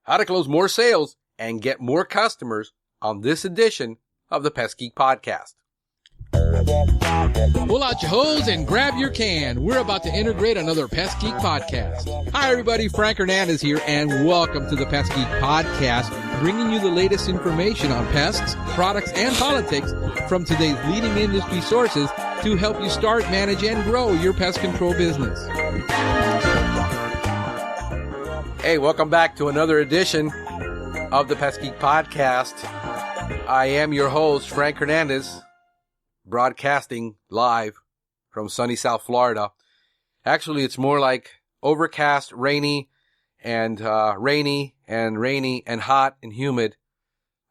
how to close more sales and get more customers on this edition of the Pest Geek Podcast. Pull out your hose and grab your can. We're about to integrate another Pest Geek Podcast. Hi, everybody. Frank Hernandez here, and welcome to the Pest Geek Podcast, bringing you the latest information on pests, products, and politics from today's leading industry sources to help you start, manage, and grow your pest control business. Hey, welcome back to another edition of the Pest Geek Podcast. I am your host, Frank Hernandez, broadcasting live from sunny South Florida. Actually, it's more like overcast, rainy and hot and humid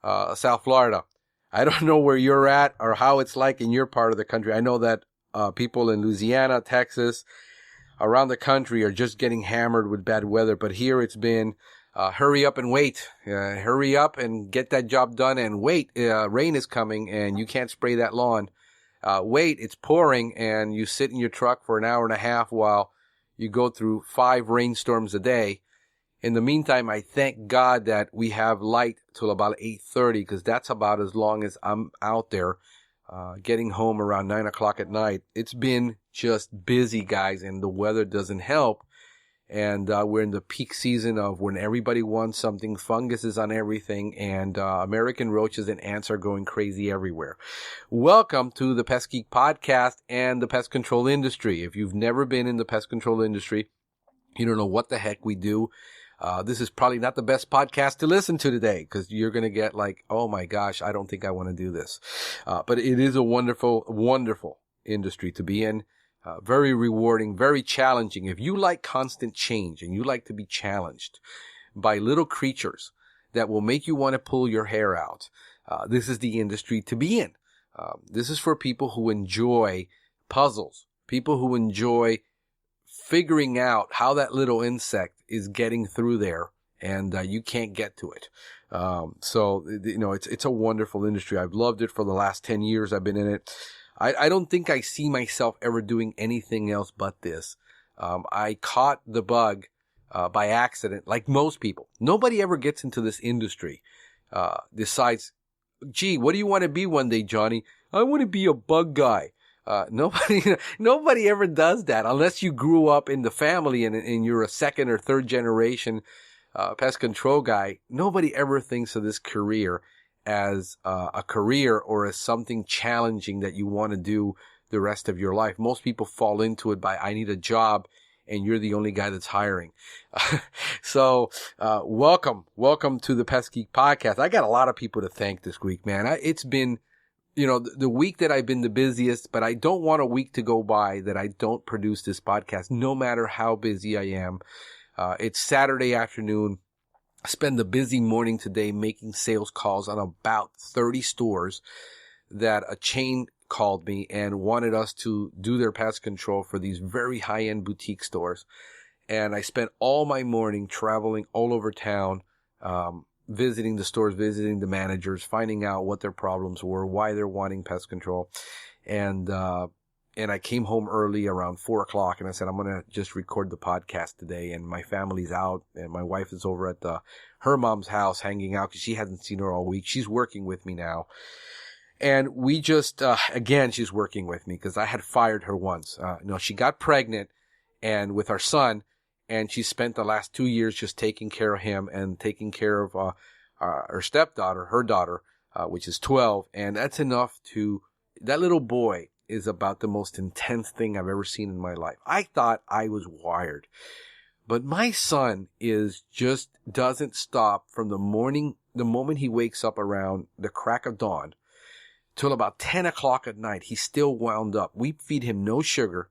South Florida. I don't know where you're at or how it's like in your part of the country. I know that people in Louisiana, Texas, around the country are just getting hammered with bad weather. But here it's been hurry up and wait. Hurry up and get that job done and wait. Rain is coming and you can't spray that lawn. Wait, it's pouring and you sit in your truck for an hour and a half while you go through 5 rainstorms a day. In the meantime, I thank God that we have light till about 8:30 because that's about as long as I'm out there. Getting home around 9 o'clock at night. It's been just busy, guys, and the weather doesn't help. And we're in the peak season of when everybody wants something. Fungus is on everything, and American roaches and ants are going crazy everywhere. Welcome to the Pest Geek Podcast and the pest control industry. If you've never been in the pest control industry, you don't know what the heck we do. This is probably not the best podcast to listen to today because you're going to get like, oh my gosh, I don't think I want to do this. But it is a wonderful, wonderful industry to be in. Very rewarding, very challenging. If you like constant change and you like to be challenged by little creatures that will make you want to pull your hair out, this is the industry to be in. This is for people who enjoy puzzles, people who enjoy figuring out how that little insect is getting through there and you can't get to it. So, you know, it's a wonderful industry. I've loved it for the last 10 years I've been in it. I don't think I see myself ever doing anything else but this. I caught the bug by accident, like most people. Nobody ever gets into this industry, decides, gee, what do you want to be one day, Johnny? I want to be a bug guy. Nobody ever does that unless you grew up in the family and you're a second or third generation pest control guy. Nobody ever thinks of this career as a career or as something challenging that you want to do the rest of your life. Most people fall into it by, I need a job, and you're the only guy that's hiring. So, welcome to the Pest Geek Podcast. I got a lot of people to thank this week, man. It's been, you know, the week that I've been the busiest, but I don't want a week to go by that I don't produce this podcast, no matter how busy I am. It's Saturday afternoon. Spend the busy morning today making sales calls on about 30 stores that a chain called me and wanted us to do their pest control for these very high-end boutique stores. And I spent all my morning traveling all over town, visiting the stores, visiting the managers, finding out what their problems were, why they're wanting pest control. And I came home early around 4 o'clock and I said, I'm going to just record the podcast today. And my family's out and my wife is over at her mom's house hanging out because she hasn't seen her all week. She's working with me now. And we just, again, she's working with me because I had fired her once. She got pregnant and with our son, and she spent the last 2 years just taking care of him and taking care of her stepdaughter, her daughter, which is 12. And that's enough that little boy is about the most intense thing I've ever seen in my life. I thought I was wired. But my son doesn't stop from the moment he wakes up around the crack of dawn till about 10 o'clock at night. He's still wound up. We feed him no sugar.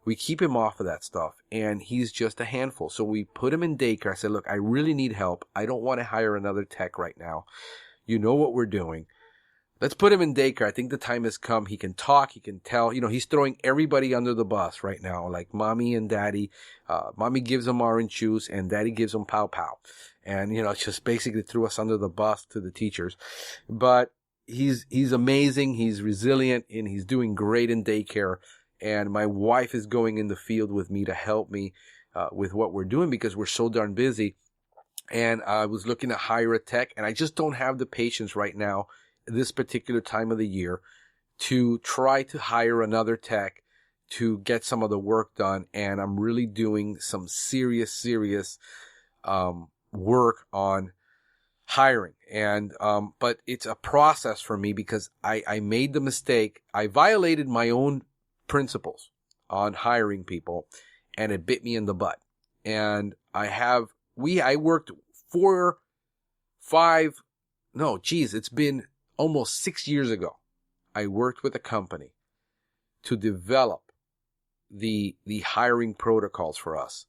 We keep him off of that stuff, and he's just a handful. So we put him in daycare. I said, look, I really need help. I don't want to hire another tech right now. You know what we're doing. Let's put him in daycare. I think the time has come. He can talk. He can tell. You know, he's throwing everybody under the bus right now, like mommy and daddy. Mommy gives him orange juice and daddy gives him pow pow. And, you know, just basically threw us under the bus to the teachers. But he's amazing. He's resilient and he's doing great in daycare. And my wife is going in the field with me to help me with what we're doing because we're so darn busy. and I was looking to hire a tech, and I just don't have the patience right now, this particular time of the year, to try to hire another tech to get some of the work done. And I'm really doing some serious work on hiring. And but it's a process for me, because I made the mistake. I violated my own principles on hiring people, and it bit me in the butt. And I worked it's been almost 6 years ago. I worked with a company to develop the hiring protocols for us,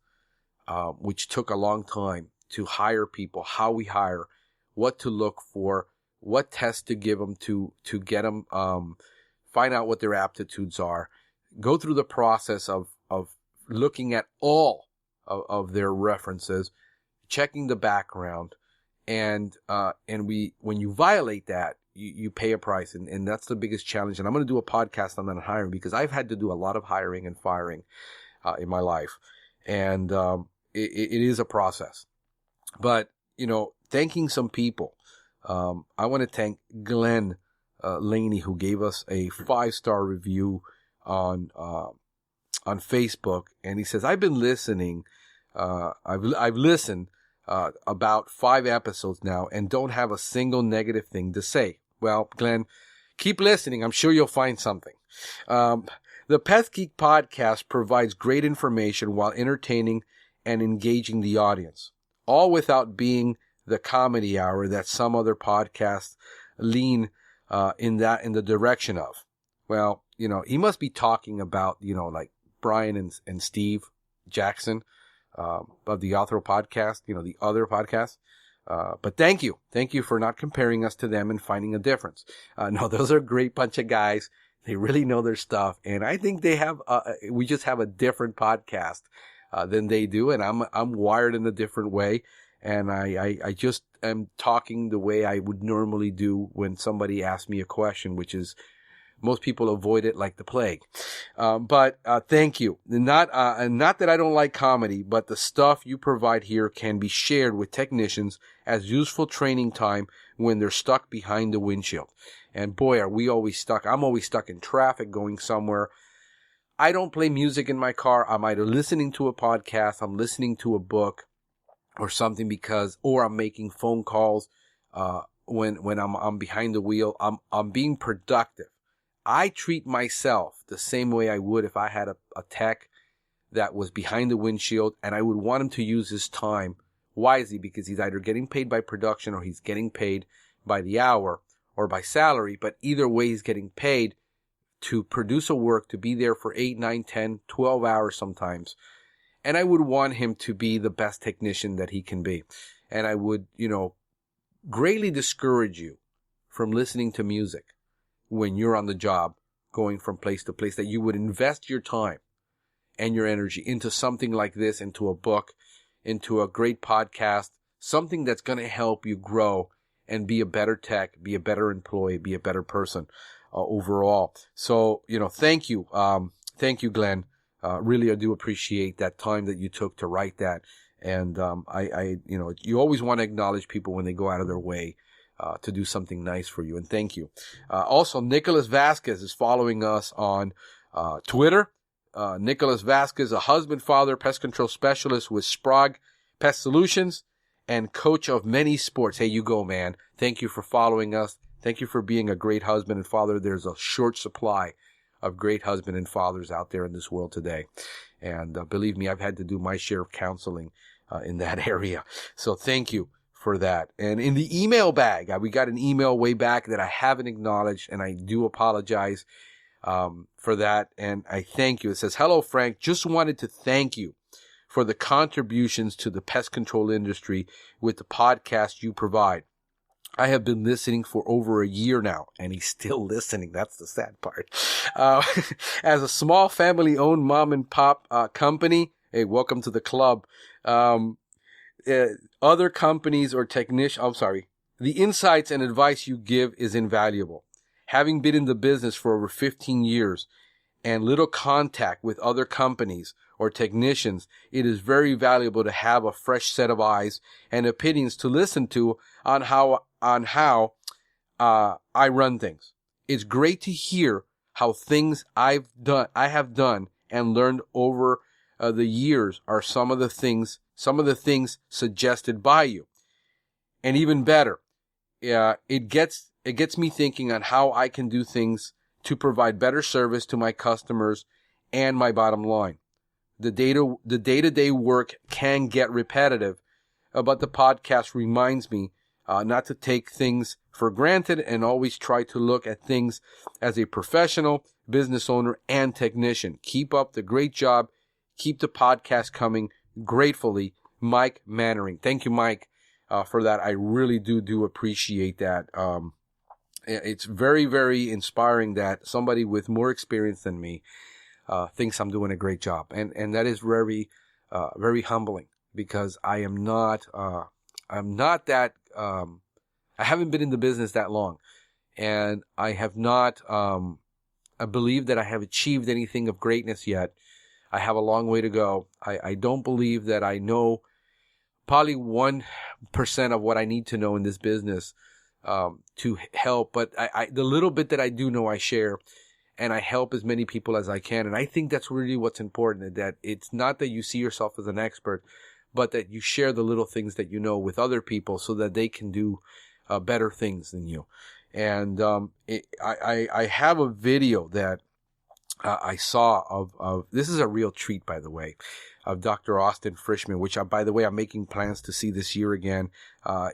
which took a long time to hire people, how we hire, what to look for, what tests to give them to get them, find out what their aptitudes are, go through the process of looking at all of their references, checking the background, and when you violate that, you pay a price, and that's the biggest challenge. And I'm going to do a podcast on that hiring, because I've had to do a lot of hiring and firing in my life, and it is a process. But thanking some people, I want to thank Glenn Laney, who gave us a 5-star review on Facebook, and he says, I've been listening. I've listened about 5 episodes now and don't have a single negative thing to say. Well, Glenn, keep listening. I'm sure you'll find something. The Pest Geek podcast provides great information while entertaining and engaging the audience, all without being the comedy hour that some other podcasts lean in the direction of. Well, he must be talking about, like Brian and Steve Jackson of the Author podcast, the other podcast. But thank you for not comparing us to them and finding a difference. No, those are a great bunch of guys. They really know their stuff, and I think they have. We just have a different podcast than they do, and I'm wired in a different way, and I just am talking the way I would normally do when somebody asks me a question, which is, most people avoid it like the plague. But thank you. Not that I don't like comedy, but the stuff you provide here can be shared with technicians as useful training time when they're stuck behind the windshield. And boy, are we always stuck. I'm always stuck in traffic going somewhere. I don't play music in my car. I'm either listening to a podcast, I'm listening to a book or something, or I'm making phone calls when I'm behind the wheel. I'm being productive. I treat myself the same way I would if I had a tech that was behind the windshield, and I would want him to use his time wisely, because he's either getting paid by production or he's getting paid by the hour or by salary. But either way, he's getting paid to produce a work, to be there for 8, 9, 10, 12 hours sometimes. And I would want him to be the best technician that he can be. And I would, greatly discourage you from listening to music when you're on the job, going from place to place, that you would invest your time and your energy into something like this, into a book, into a great podcast, something that's going to help you grow and be a better tech, be a better employee, be a better person overall. So, thank you. Thank you, Glenn. Really, I do appreciate that time that you took to write that. And you always want to acknowledge people when they go out of their way to do something nice for you, and thank you. Also, Nicholas Vasquez is following us on Twitter. Nicholas Vasquez, a husband, father, pest control specialist with Sprague Pest Solutions, and coach of many sports. Hey, you go, man. Thank you for following us. Thank you for being a great husband and father. There's a short supply of great husband and fathers out there in this world today. And believe me, I've had to do my share of counseling in that area. So thank you for that. And in the email bag, we got an email way back that I haven't acknowledged, and I do apologize for that. And I thank you. It says, "Hello, Frank. Just wanted to thank you for the contributions to the pest control industry with the podcast you provide. I have been listening for over a year now," and he's still listening. That's the sad part. As a small family-owned mom and pop company, hey, welcome to the club. Other companies or the insights and advice you give is invaluable. Having been in the business for over 15 years and little contact with other companies or technicians, it is very valuable to have a fresh set of eyes and opinions to listen to on how I run things. It's great to hear how things I have done and learned over the years are some of the things suggested by you. And even better, it gets me thinking on how I can do things to provide better service to my customers and my bottom line. The day-to-day work can get repetitive, but the podcast reminds me not to take things for granted and always try to look at things as a professional, business owner, and technician. Keep up the great job. Keep the podcast coming. Gratefully, Mike Mannering. Thank you, Mike, for that. I really do appreciate that. It's very, very inspiring that somebody with more experience than me thinks I'm doing a great job. And that is very, very humbling, because I am not that, I haven't been in the business that long, and I have not, I believe that I have achieved anything of greatness yet. I have a long way to go. I don't believe that I know probably 1% of what I need to know in this business, to help, but the little bit that I do know, I share, and I help as many people as I can. And I think that's really what's important, that it's not that you see yourself as an expert, but that you share the little things that you know with other people so that they can do better things than you. And I have a video that I saw of this is a real treat, by the way, of Dr. Austin Frischman, which by the way, I'm making plans to see this year again.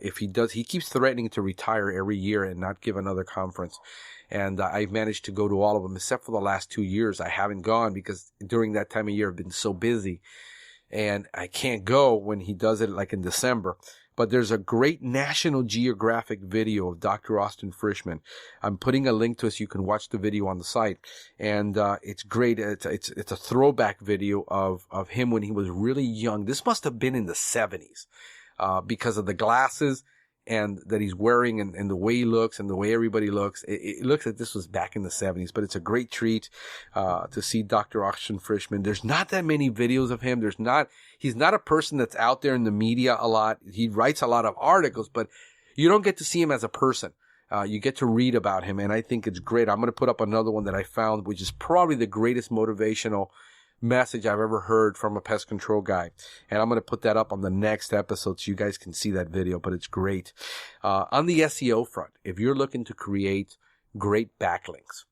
If he does, he keeps threatening to retire every year and not give another conference. And I've managed to go to all of them, except for the last 2 years. I haven't gone because during that time of year I've been so busy, and I can't go when he does it, like in December. But there's a great National Geographic video of Dr. Austin Frischman. I'm putting a link to it so you can watch the video on the site. And it's great. It's a throwback video of him when he was really young. This must have been in the 70s because of the glasses and that he's wearing, and the way he looks and the way everybody looks. It looks like this was back in the 70s, but it's a great treat to see Dr. Austin Frischman. There's not that many videos of him. He's not a person that's out there in the media a lot. He writes a lot of articles, but you don't get to see him as a person. You get to read about him, and I think it's great. I'm going to put up another one that I found, which is probably the greatest motivational message I've ever heard from a pest control guy. And I'm going to put that up on the next episode so you guys can see that video, but it's great. On the SEO front, if you're looking to create great backlinks,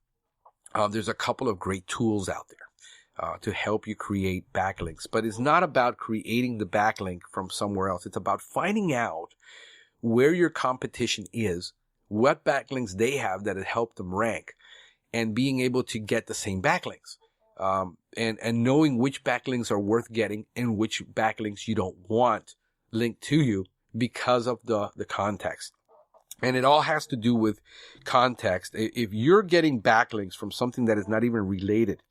there's a couple of great tools out there to help you create backlinks. But it's not about creating the backlink from somewhere else. It's about finding out where your competition is, what backlinks they have that have helped them rank, and being able to get the same backlinks. And knowing which backlinks are worth getting and which backlinks you don't want linked to you because of the context. And it all has to do with context. If you're getting backlinks from something that is not even related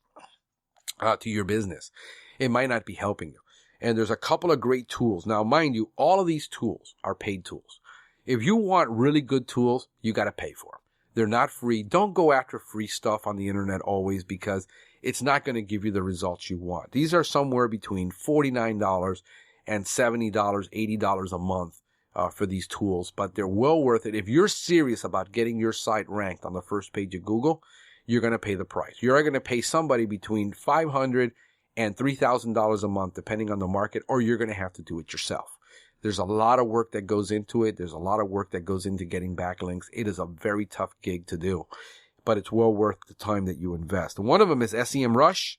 to your business, it might not be helping you. And there's a couple of great tools. Now, mind you, all of these tools are paid tools. If you want really good tools, you got to pay for them. They're not free. Don't go after free stuff on the internet always, because it's not going to give you the results you want. These are somewhere between $49 and $70, $80 a month for these tools, but they're well worth it. If you're serious about getting your site ranked on the first page of Google, you're going to pay the price. You're going to pay somebody between $500 and $3,000 a month, depending on the market, or you're going to have to do it yourself. There's a lot of work that goes into it. There's a lot of work that goes into getting backlinks. It is a very tough gig to do, but it's well worth the time that you invest. One of them is SEMrush,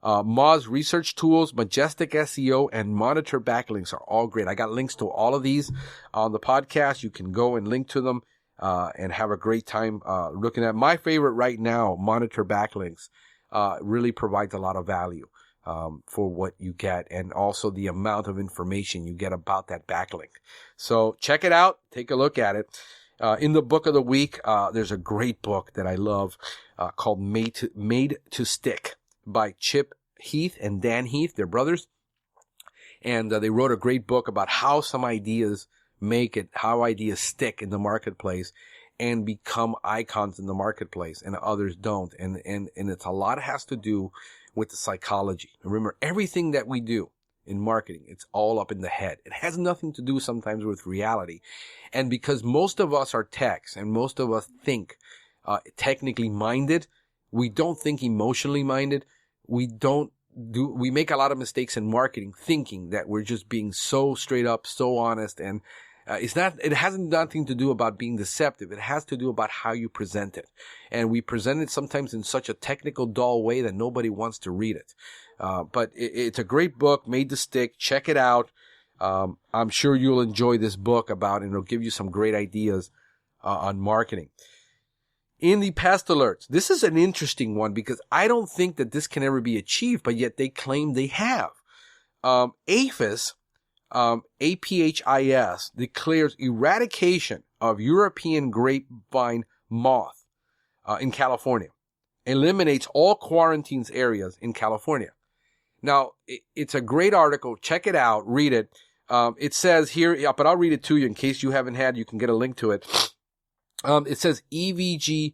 Moz Research Tools, Majestic SEO, and Monitor Backlinks are all great. I got links to all of these on the podcast. You can go and link to them and have a great time looking at. My favorite right now, Monitor Backlinks, really provides a lot of value for what you get, and also the amount of information you get about that backlink. So check it out. Take a look at it. In the book of the week, there's a great book that I love called Made to Stick by Chip Heath and Dan Heath. They're brothers. And they wrote a great book about how some ideas make it, how ideas stick in the marketplace and become icons in the marketplace, and others don't. And it's a lot has to do with the psychology. Remember, everything that we do in marketing, it's all up in the head. It has nothing to do sometimes with reality. And because most of us are techs and most of us think technically minded, we don't think emotionally minded. We make a lot of mistakes in marketing thinking that we're just being so straight up, so honest. And it has nothing to do about being deceptive. It has to do about how you present it. And we present it sometimes in such a technical, dull way that nobody wants to read it. But it's a great book, made to stick. Check it out. I'm sure you'll enjoy this book and it'll give you some great ideas on marketing. In the pest alerts, this is an interesting one because I don't think that this can ever be achieved, but yet they claim they have. APHIS, APHIS, declares eradication of European grapevine moth in California. Eliminates all quarantines areas in California. Now, it's a great article. Check it out. Read it. It says here, but I'll read it to you in case you haven't you can get a link to it. It says EGVM,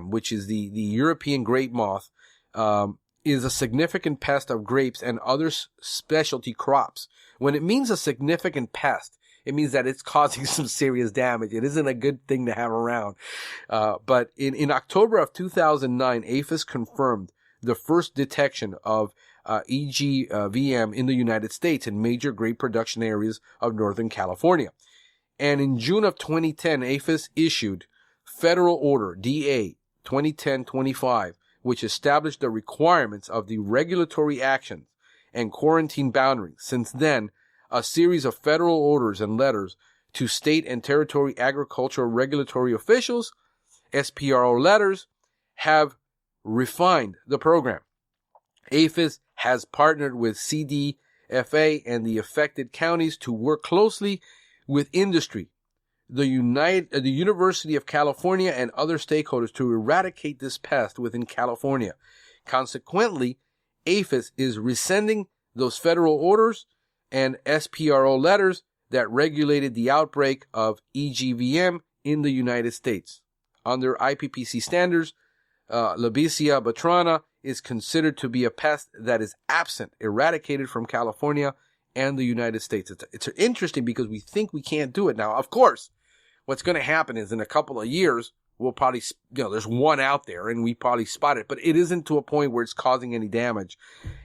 which is the European grape moth, is a significant pest of grapes and other specialty crops. When it means a significant pest, it means that it's causing some serious damage. It isn't a good thing to have around. But in October of 2009, APHIS confirmed the first detection of EGVM in the United States in major grape production areas of Northern California. And in June of 2010, APHIS issued Federal Order DA 2010-25, which established the requirements of the regulatory actions and quarantine boundaries. Since then, a series of federal orders and letters to state and territory agricultural regulatory officials, SPRO letters, have refined the program. APHIS has partnered with CDFA and the affected counties to work closely with industry, the University of California, and other stakeholders to eradicate this pest within California. Consequently, APHIS is rescinding those federal orders and SPRO letters that regulated the outbreak of EGVM in the United States. Under IPPC standards, Labesia batrana is considered to be a pest that is eradicated from California and the United States. It's interesting because we think we can't do it now. Of course, what's going to happen is in a couple of years, we'll probably, there's one out there and we probably spot it, but it isn't to a point where it's causing any damage.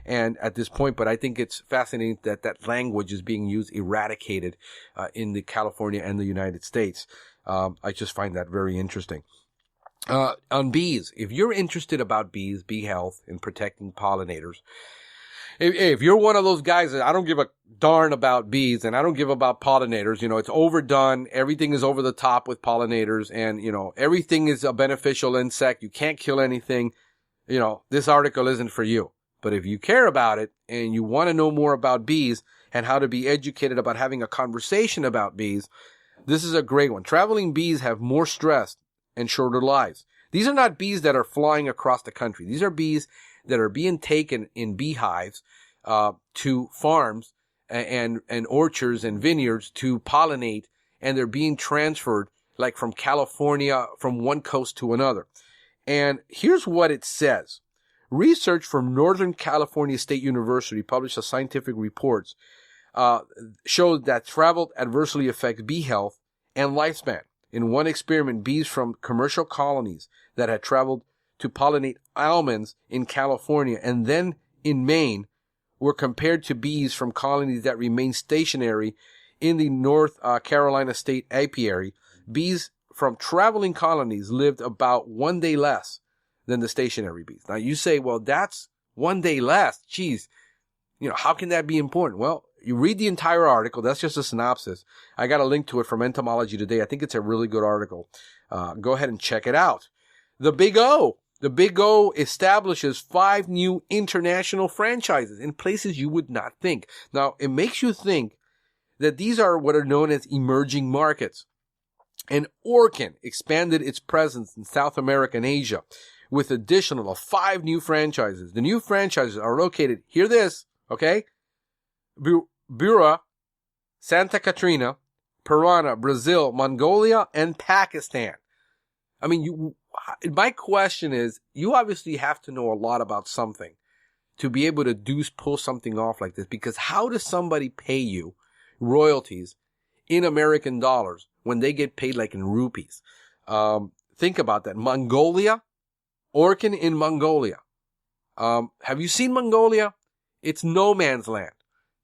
And at this point, but I think it's fascinating that that language is being used, eradicated, in the California and the United States. I just find that very interesting. On bees, if you're interested about bees, bee health, and protecting pollinators, if you're one of those guys that I don't give a darn about bees and I don't give about pollinators, it's overdone. Everything is over the top with pollinators and, everything is a beneficial insect. You can't kill anything. This article isn't for you. But if you care about it and you want to know more about bees and how to be educated about having a conversation about bees, this is a great one. Traveling bees have more stress and shorter lives. These are not bees that are flying across the country. These are bees that are being taken in beehives to farms and orchards and vineyards to pollinate, and they're being transferred like from California, from one coast to another. And here's what it says. Research from Northern California State University published a scientific report showed that travel adversely affects bee health and lifespan. In one experiment, bees from commercial colonies that had traveled to pollinate almonds in California and then in Maine were compared to bees from colonies that remained stationary in the North Carolina state apiary. Bees from traveling colonies lived about 1 day less than the stationary bees. Now you say, well, that's 1 day less. Geez, how can that be important? Well, you read the entire article. That's just a synopsis. I got a link to it from Entomology Today. I think it's a really good article. Go ahead and check it out. The Big O. The Big O establishes 5 new international franchises in places you would not think. Now, it makes you think that these are what are known as emerging markets. And Orkin expanded its presence in South America and Asia with additional of 5 new franchises. The new franchises are located, hear this, okay? Bura, Santa Catarina, Parana, Brazil, Mongolia, and Pakistan. I mean, my question is, you obviously have to know a lot about something to be able to pull something off like this, because how does somebody pay you royalties in American dollars when they get paid like in rupees? Think about that. Mongolia, Orkin in Mongolia. Have you seen Mongolia? It's no man's land,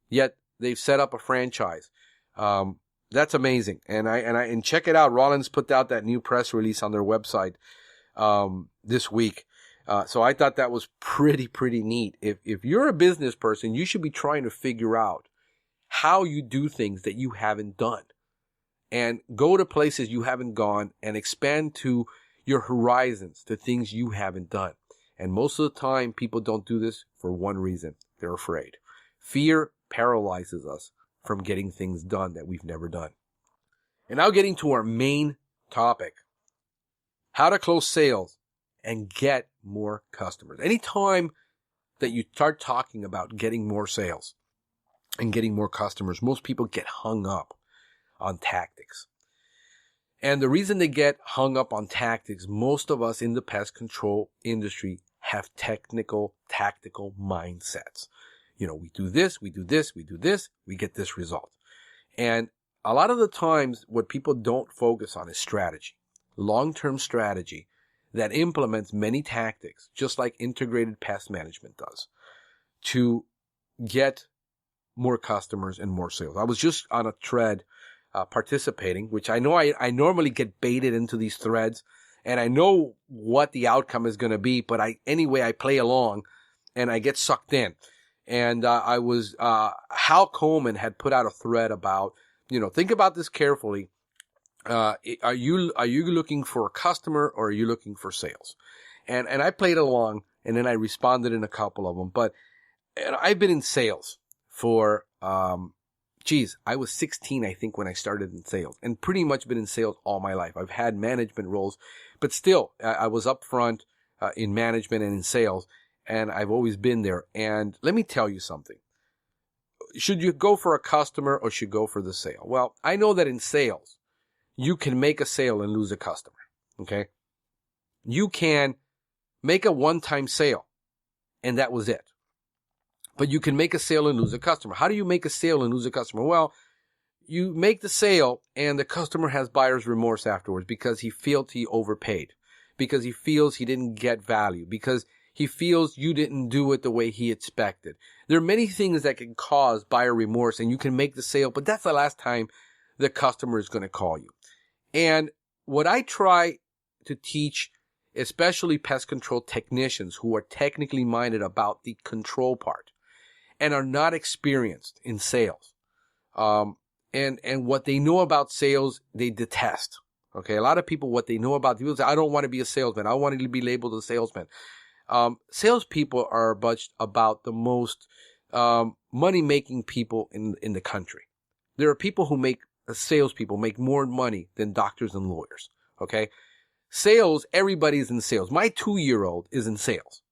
yet they've set up a franchise. That's amazing. And check it out. Rollins put out that new press release on their website, this week. So I thought that was pretty neat. If you're a business person, you should be trying to figure out how you do things that you haven't done, and go to places you haven't gone and expand to your horizons to things you haven't done. And most of the time, people don't do this for one reason. They're afraid. Fear paralyzes us from getting things done that we've never done. And now getting to our main topic, how to close sales and get more customers. Anytime that you start talking about getting more sales and getting more customers, most people get hung up on tactics. And the reason they get hung up on tactics, most of us in the pest control industry have tactical mindsets. We do this, we do this, we do this, we get this result. And a lot of the times what people don't focus on is strategy, long-term strategy that implements many tactics, just like integrated pest management does, to get more customers and more sales. I was just on a thread participating, which I know I normally get baited into these threads, and I know what the outcome is going to be, but I play along and I get sucked in. And Hal Coleman had put out a thread about, think about this carefully. Are you looking for a customer, or are you looking for sales? And I played along, and then I responded in a couple of them. But I've been in sales for, I was 16, I think, when I started in sales, and pretty much been in sales all my life. I've had management roles, but still, I was up front in management and in sales, and I've always been there. And let me tell you something. Should you go for a customer or should you go for the sale? Well, I know that in sales, you can make a sale and lose a customer, okay? You can make a one-time sale, and that was it. But you can make a sale and lose a customer. How do you make a sale and lose a customer? Well, you make the sale, and the customer has buyer's remorse afterwards because he feels he overpaid, because he feels he didn't get value, because he feels you didn't do it the way he expected. There are many things that can cause buyer remorse, and you can make the sale, but that's the last time the customer is going to call you. And what I try to teach, especially pest control technicians who are technically minded about the control part and are not experienced in sales, and what they know about sales, they detest. Okay, a lot of people, what they know about, people say, I don't want to be a salesman. I want to be labeled a salesman. Salespeople are about the most money-making people in the country. There are people who salespeople make more money than doctors and lawyers. Okay, sales, everybody's in sales. My 2-year-old is in sales.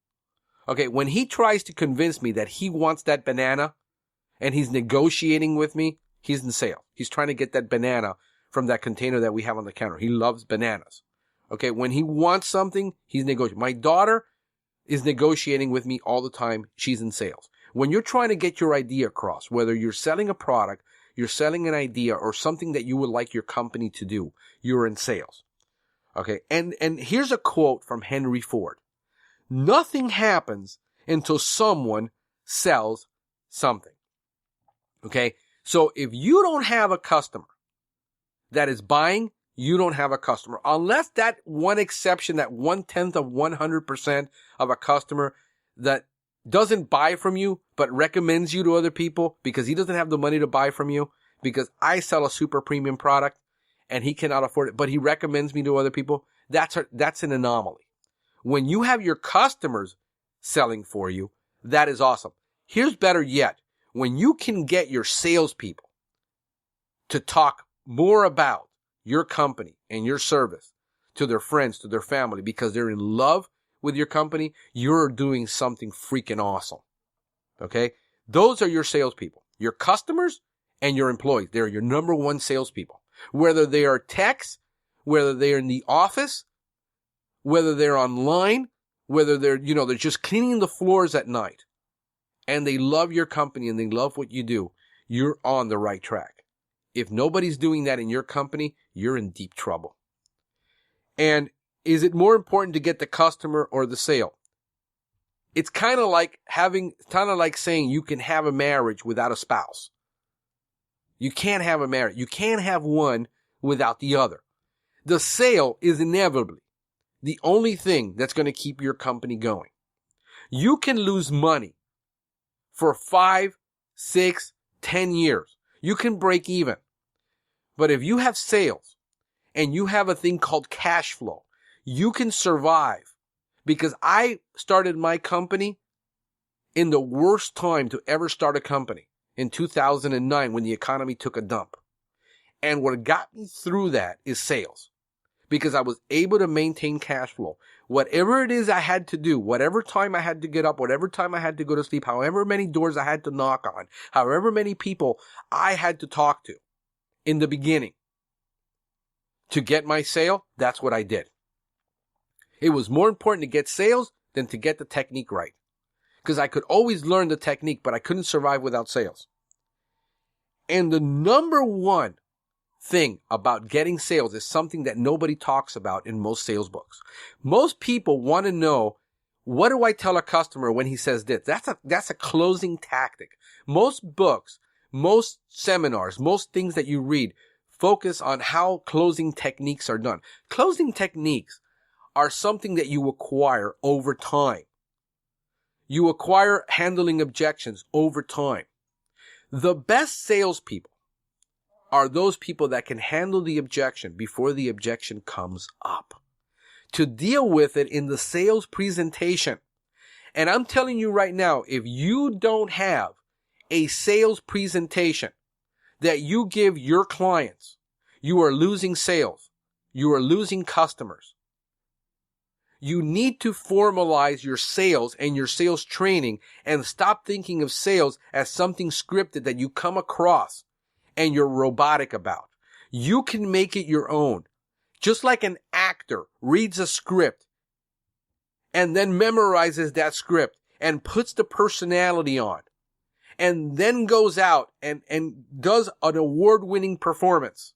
Okay, when he tries to convince me that he wants that banana and he's negotiating with me, he's in sales. He's trying to get that banana from that container that we have on the counter. He loves bananas. Okay, when he wants something, he's negotiating. My daughter is negotiating with me all the time. She's in sales. When you're trying to get your idea across, whether you're selling a product, you're selling an idea, or something that you would like your company to do, you're in sales. Okay, and here's a quote from Henry Ford. Nothing happens until someone sells something. Okay, so if you don't have a customer that is buying, you don't have a customer. Unless that one exception, that 1/10 of 100% of a customer that doesn't buy from you, but recommends you to other people because he doesn't have the money to buy from you, because I sell a super premium product and he cannot afford it, but he recommends me to other people. That's an anomaly. When you have your customers selling for you, that is awesome. Here's better yet. When you can get your salespeople to talk more about your company and your service to their friends, to their family, because they're in love with your company, you're doing something freaking awesome. Okay? Those are your salespeople. Your customers and your employees. They're your number one salespeople. Whether they are techs, whether they are in the office, whether they're online, whether they're just cleaning the floors at night, and they love your company and they love what you do, you're on the right track. If nobody's doing that in your company, you're in deep trouble. And is it more important to get the customer or the sale? It's kind of like saying you can have a marriage without a spouse. You can't have a marriage. You can't have one without the other. The sale is inevitably the only thing that's going to keep your company going. You can lose money for 5, 6, 10 years. You can break even. But if you have sales and you have a thing called cash flow, you can survive. Because I started my company in the worst time to ever start a company, in 2009 when the economy took a dump. And what got me through that is sales. Because I was able to maintain cash flow. Whatever it is I had to do, whatever time I had to get up, whatever time I had to go to sleep, however many doors I had to knock on, however many people I had to talk to in the beginning to get my sale, that's what I did. It was more important to get sales than to get the technique right. Because I could always learn the technique, but I couldn't survive without sales. And the number one thing about getting sales is something that nobody talks about in most sales books. Most people want to know, what do I tell a customer when he says this? That's a closing tactic. Most books, most seminars, most things that you read focus on how closing techniques are done. Closing techniques are something that you acquire over time. You acquire handling objections over time. The best salespeople are those people that can handle the objection before the objection comes up, to deal with it in the sales presentation. And I'm telling you right now, if you don't have a sales presentation that you give your clients, you are losing sales. You are losing customers. You need to formalize your sales and your sales training and stop thinking of sales as something scripted that you come across and you're robotic about. You can make it your own. Just like an actor reads a script and then memorizes that script and puts the personality on and then goes out and does an award-winning performance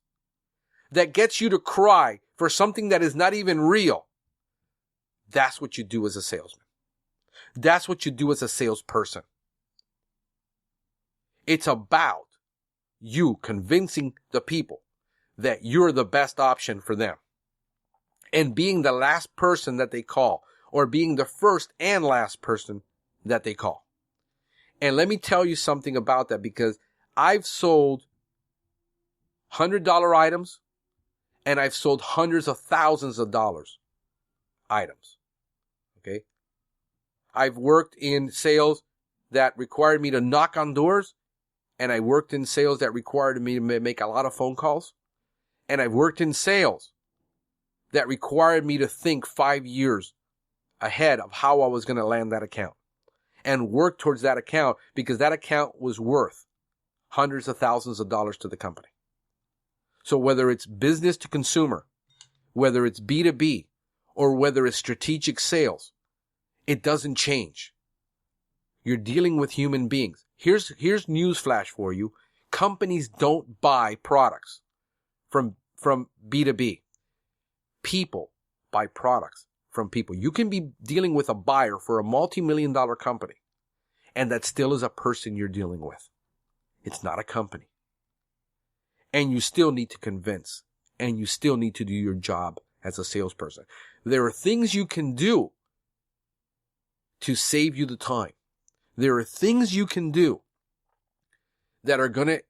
that gets you to cry for something that is not even real. That's what you do as a salesman. That's what you do as a salesperson. It's about you convincing the people that you're the best option for them. And being the last person that they call, or being the first and last person that they call. And let me tell you something about that, because I've sold $100 items and I've sold hundreds of thousands of dollars items. Okay. I've worked in sales that required me to knock on doors, and I worked in sales that required me to make a lot of phone calls, and I've worked in sales that required me to think 5 years ahead of how I was going to land that account and work towards that account, because that account was worth hundreds of thousands of dollars to the company. So whether it's business to consumer, whether it's B2B, or whether it's strategic sales, it doesn't change. You're dealing with human beings. Here's newsflash for you. Companies don't buy products from B2B. People buy products from people. You can be dealing with a buyer for a multi-million-dollar company, and that still is a person you're dealing with. It's not a company. And you still need to convince, and you still need to do your job as a salesperson. There are things you can do to save you the time. There are things you can do that are going to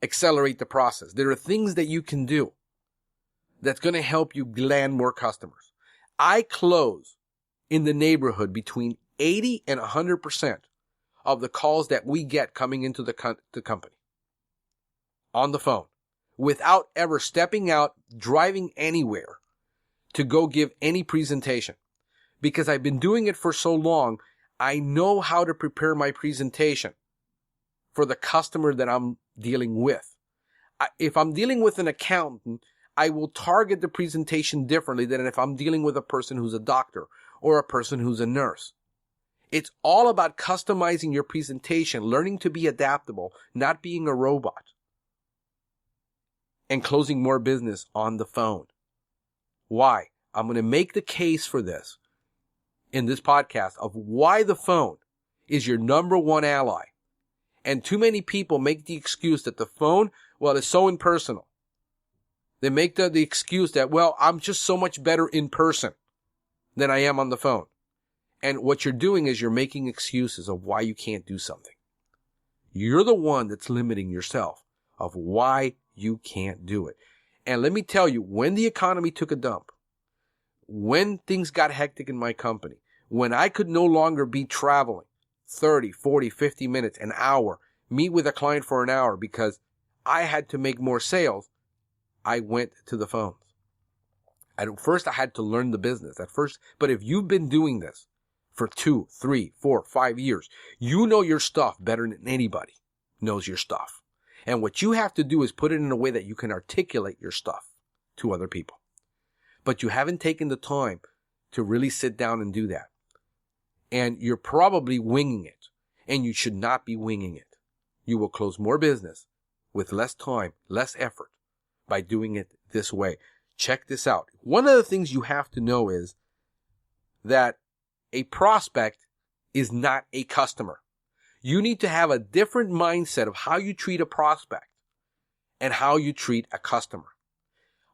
accelerate the process. There are things that you can do that's going to help you land more customers. I close in the neighborhood between 80 and 100% of the calls that we get coming into the company on the phone, without ever stepping out, driving anywhere to go give any presentation. Because I've been doing it for so long, I know how to prepare my presentation for the customer that I'm dealing with. If I'm dealing with an accountant, I will target the presentation differently than if I'm dealing with a person who's a doctor or a person who's a nurse. It's all about customizing your presentation, learning to be adaptable, not being a robot, and closing more business on the phone. Why? I'm going to make the case for this in this podcast of why the phone is your number one ally. And too many people make the excuse that the phone, well, is so impersonal. They make the excuse that, well, I'm just so much better in person than I am on the phone. And what you're doing is you're making excuses of why you can't do something. You're the one that's limiting yourself of why you can't do it. And let me tell you, when the economy took a dump, when things got hectic in my company, when I could no longer be traveling 30, 40, 50 minutes, an hour, meet with a client for an hour because I had to make more sales, I went to the phones. First, I had to learn the business at first. But if you've been doing this for 2, 3, 4, 5 years, you know your stuff better than anybody knows your stuff. And what you have to do is put it in a way that you can articulate your stuff to other people. But you haven't taken the time to really sit down and do that. And you're probably winging it. And you should not be winging it. You will close more business with less time, less effort by doing it this way. Check this out. One of the things you have to know is that a prospect is not a customer. You need to have a different mindset of how you treat a prospect and how you treat a customer.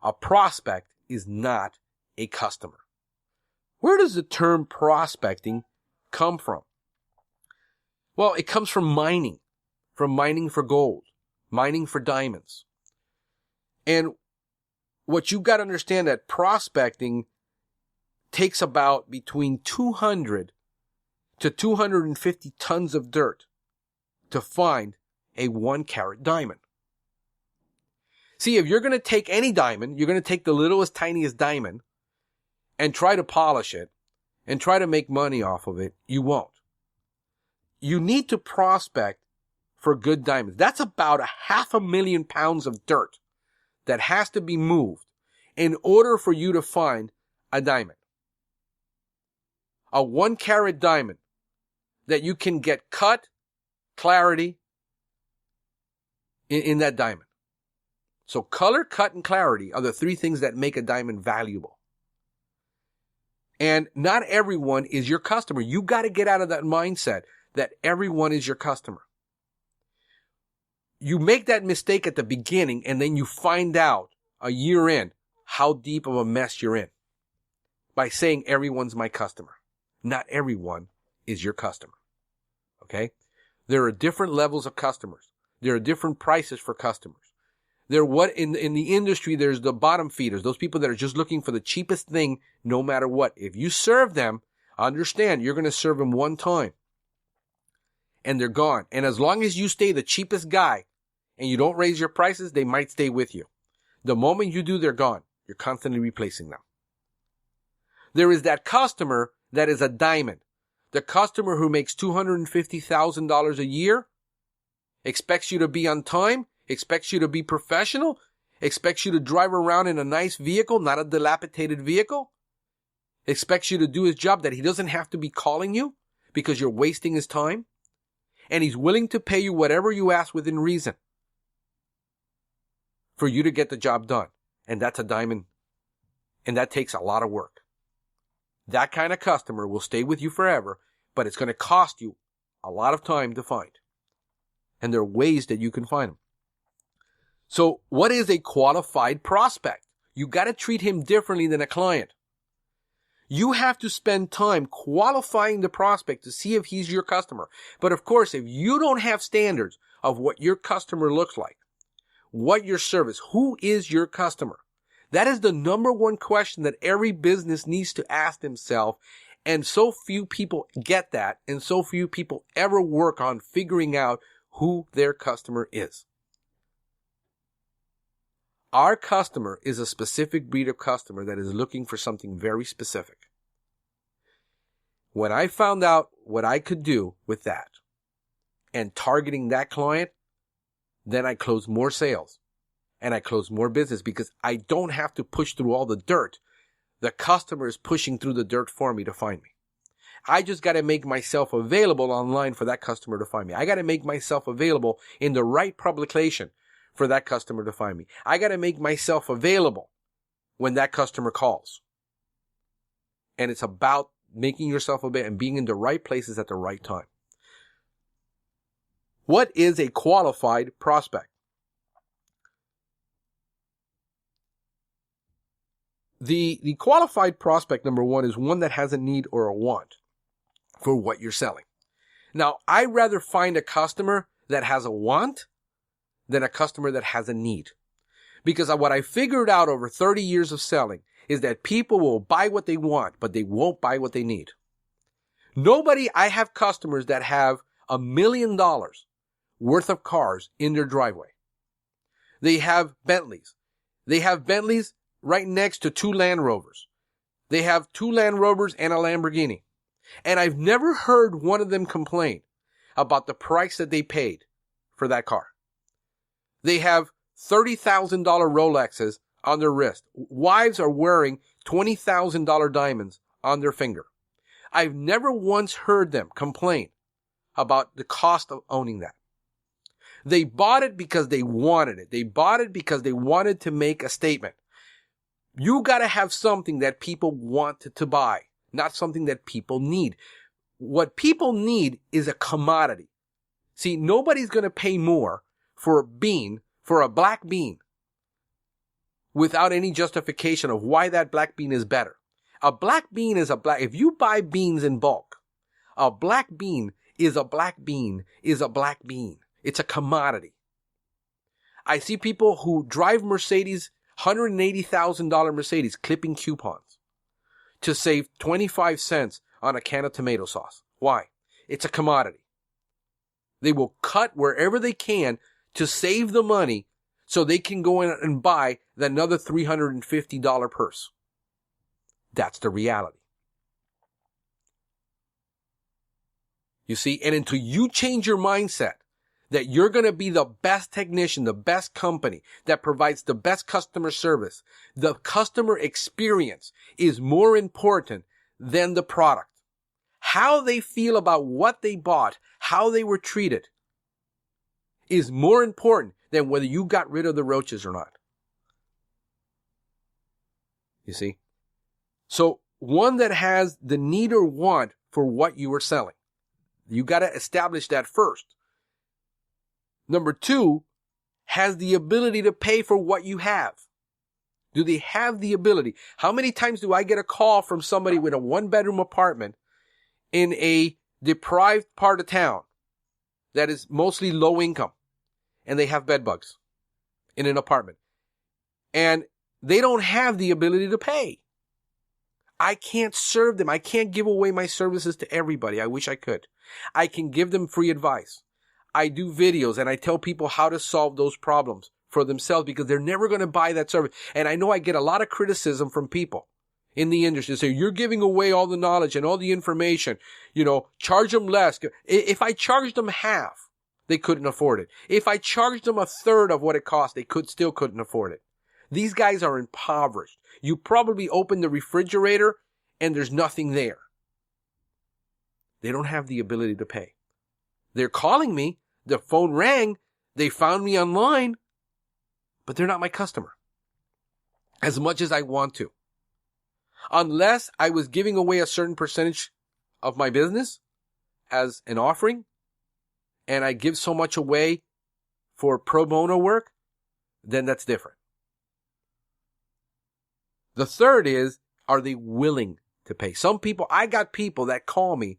A prospect is not a customer. Where does the term prospecting come from? Well, it comes from mining for gold, mining for diamonds. And what you've got to understand that prospecting takes about between 200 to 250 tons of dirt to find a 1-carat diamond. See, if you're going to take any diamond, you're going to take the littlest, tiniest diamond and try to polish it and try to make money off of it, you won't. You need to prospect for good diamonds. That's about 500,000 pounds of dirt that has to be moved in order for you to find a diamond. A 1-carat diamond that you can get cut, clarity in that diamond. So color, cut, and clarity are the 3 things that make a diamond valuable. And not everyone is your customer. You got to get out of that mindset that everyone is your customer. You make that mistake at the beginning and then you find out a year in how deep of a mess you're in by saying everyone's my customer. Not everyone is your customer. Okay? There are different levels of customers. There are different prices for customers. In the industry, there's the bottom feeders, those people that are just looking for the cheapest thing no matter what. If you serve them, understand you're going to serve them one time and they're gone. And as long as you stay the cheapest guy and you don't raise your prices, they might stay with you. The moment you do, they're gone. You're constantly replacing them. There is that customer that is a diamond. The customer who makes $250,000 a year expects you to be on time, expects you to be professional, expects you to drive around in a nice vehicle, not a dilapidated vehicle, expects you to do his job that he doesn't have to be calling you because you're wasting his time, and he's willing to pay you whatever you ask within reason for you to get the job done. And that's a diamond, and that takes a lot of work. That kind of customer will stay with you forever, but it's going to cost you a lot of time to find. And there are ways that you can find them. So what is a qualified prospect? You got to treat him differently than a client. You have to spend time qualifying the prospect to see if he's your customer. But of course, if you don't have standards of what your customer looks like, what your service, who is your customer? That is the number one question that every business needs to ask themselves. And so few people get that, and so few people ever work on figuring out who their customer is. Our customer is a specific breed of customer that is looking for something very specific. When I found out what I could do with that and targeting that client, then I closed more sales and I close more business because I don't have to push through all the dirt. The customer is pushing through the dirt for me to find me. I just got to make myself available online for that customer to find me. I got to make myself available in the right publication for that customer to find me. I got to make myself available when that customer calls. And it's about making yourself available and being in the right places at the right time. What is a qualified prospect? The qualified prospect, number one, is one that has a need or a want for what you're selling. Now, I'd rather find a customer that has a want than a customer that has a need. Because what I figured out over 30 years of selling is that people will buy what they want, but they won't buy what they need. I have customers that have $1 million worth of cars in their driveway. They have Bentleys. They have Bentleys right next to 2 Land Rovers. They have 2 Land Rovers and a Lamborghini. And I've never heard one of them complain about the price that they paid for that car. They have $30,000 Rolexes on their wrist. Wives are wearing $20,000 diamonds on their finger. I've never once heard them complain about the cost of owning that. They bought it because they wanted it. They bought it because they wanted to make a statement. You got to have something that people want to buy, not something that people need. What people need is a commodity. See, nobody's going to pay more for a black bean, without any justification of why that black bean is better. A black bean is if you buy beans in bulk, a black bean is a black bean is a black bean. It's a commodity. I see people who drive Mercedes, $180,000 Mercedes, clipping coupons to save 25 cents on a can of tomato sauce. Why? It's a commodity. They will cut wherever they can to save the money so they can go in and buy another $350 purse. That's the reality. You see, and until you change your mindset that you're going to be the best technician, the best company that provides the best customer service, the customer experience is more important than the product. How they feel about what they bought, how they were treated, is more important than whether you got rid of the roaches or not. You see? So one that has the need or want for what you are selling. You got to establish that first. Number 2, has the ability to pay for what you have. Do they have the ability? How many times do I get a call from somebody with a 1-bedroom apartment in a deprived part of town that is mostly low income, and they have bed bugs in an apartment, and they don't have the ability to pay? I can't serve them. I can't give away my services to everybody. I wish I could. I can give them free advice. I do videos and I tell people how to solve those problems for themselves because they're never going to buy that service. And I know I get a lot of criticism from people in the industry. They say, you're giving away all the knowledge and all the information. Charge them less. If I charged them half, they couldn't afford it. If I charged them a third of what it cost, they still couldn't afford it. These guys are impoverished. You probably open the refrigerator and there's nothing there. They don't have the ability to pay. They're calling me. The phone rang. They found me online, but they're not my customer as much as I want to. Unless I was giving away a certain percentage of my business as an offering, and I give so much away for pro bono work, then that's different. The third is, are they willing to pay? I got people that call me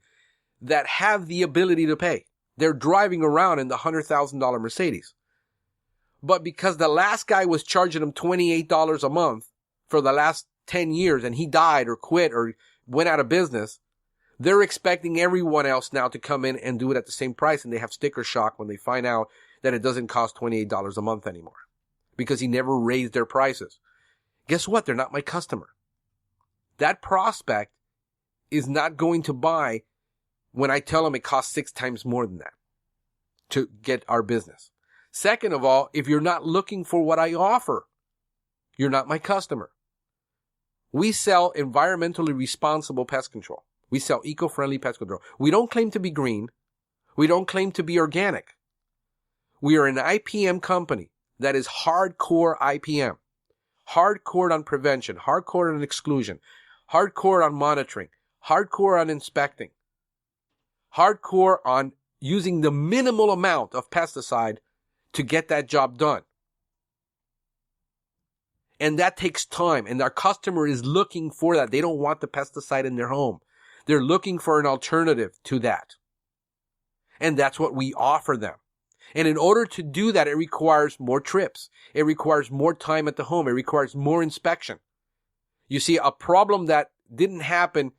that have the ability to pay. They're driving around in the $100,000 Mercedes. But because the last guy was charging them $28 a month for the last 10 years and he died or quit or went out of business, they're expecting everyone else now to come in and do it at the same price, and they have sticker shock when they find out that it doesn't cost $28 a month anymore because he never raised their prices. Guess what? They're not my customer. That prospect is not going to buy when I tell them it costs 6 times more than that to get our business. Second of all, if you're not looking for what I offer, you're not my customer. We sell environmentally responsible pest control. We sell eco-friendly pest control. We don't claim to be green. We don't claim to be organic. We are an IPM company that is hardcore IPM. Hardcore on prevention, hardcore on exclusion, hardcore on monitoring, hardcore on inspecting, hardcore on using the minimal amount of pesticide to get that job done. And that takes time, and our customer is looking for that. They don't want the pesticide in their home. They're looking for an alternative to that. And that's what we offer them. And in order to do that, it requires more trips. It requires more time at the home. It requires more inspection. You see, a problem that didn't happen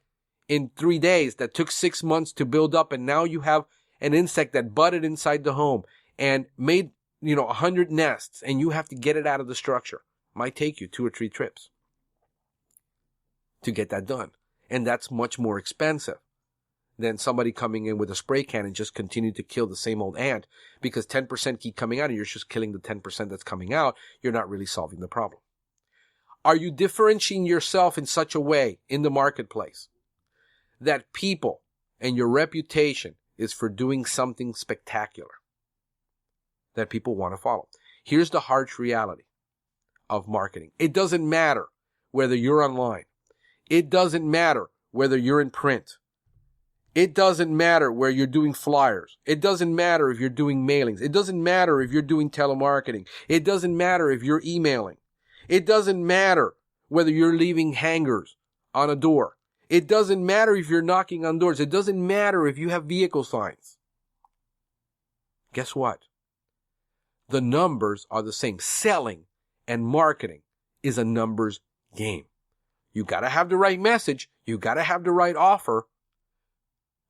in 3 days, that took 6 months to build up, and now you have an insect that budded inside the home and made, 100 nests, and you have to get it out of the structure. Might take you 2 or 3 trips to get that done. And that's much more expensive than somebody coming in with a spray can and just continue to kill the same old ant, because 10% keep coming out and you're just killing the 10% that's coming out. You're not really solving the problem. Are you differentiating yourself in such a way in the marketplace that people and your reputation is for doing something spectacular that people want to follow? Here's the harsh reality of marketing. It doesn't matter whether you're online. It doesn't matter whether you're in print. It doesn't matter where you're doing flyers. It doesn't matter if you're doing mailings. It doesn't matter if you're doing telemarketing. It doesn't matter if you're emailing. It doesn't matter whether you're leaving hangers on a door. It doesn't matter if you're knocking on doors. It doesn't matter if you have vehicle signs. Guess what? The numbers are the same. Selling and marketing is a numbers game. You got to have the right message. You got to have the right offer.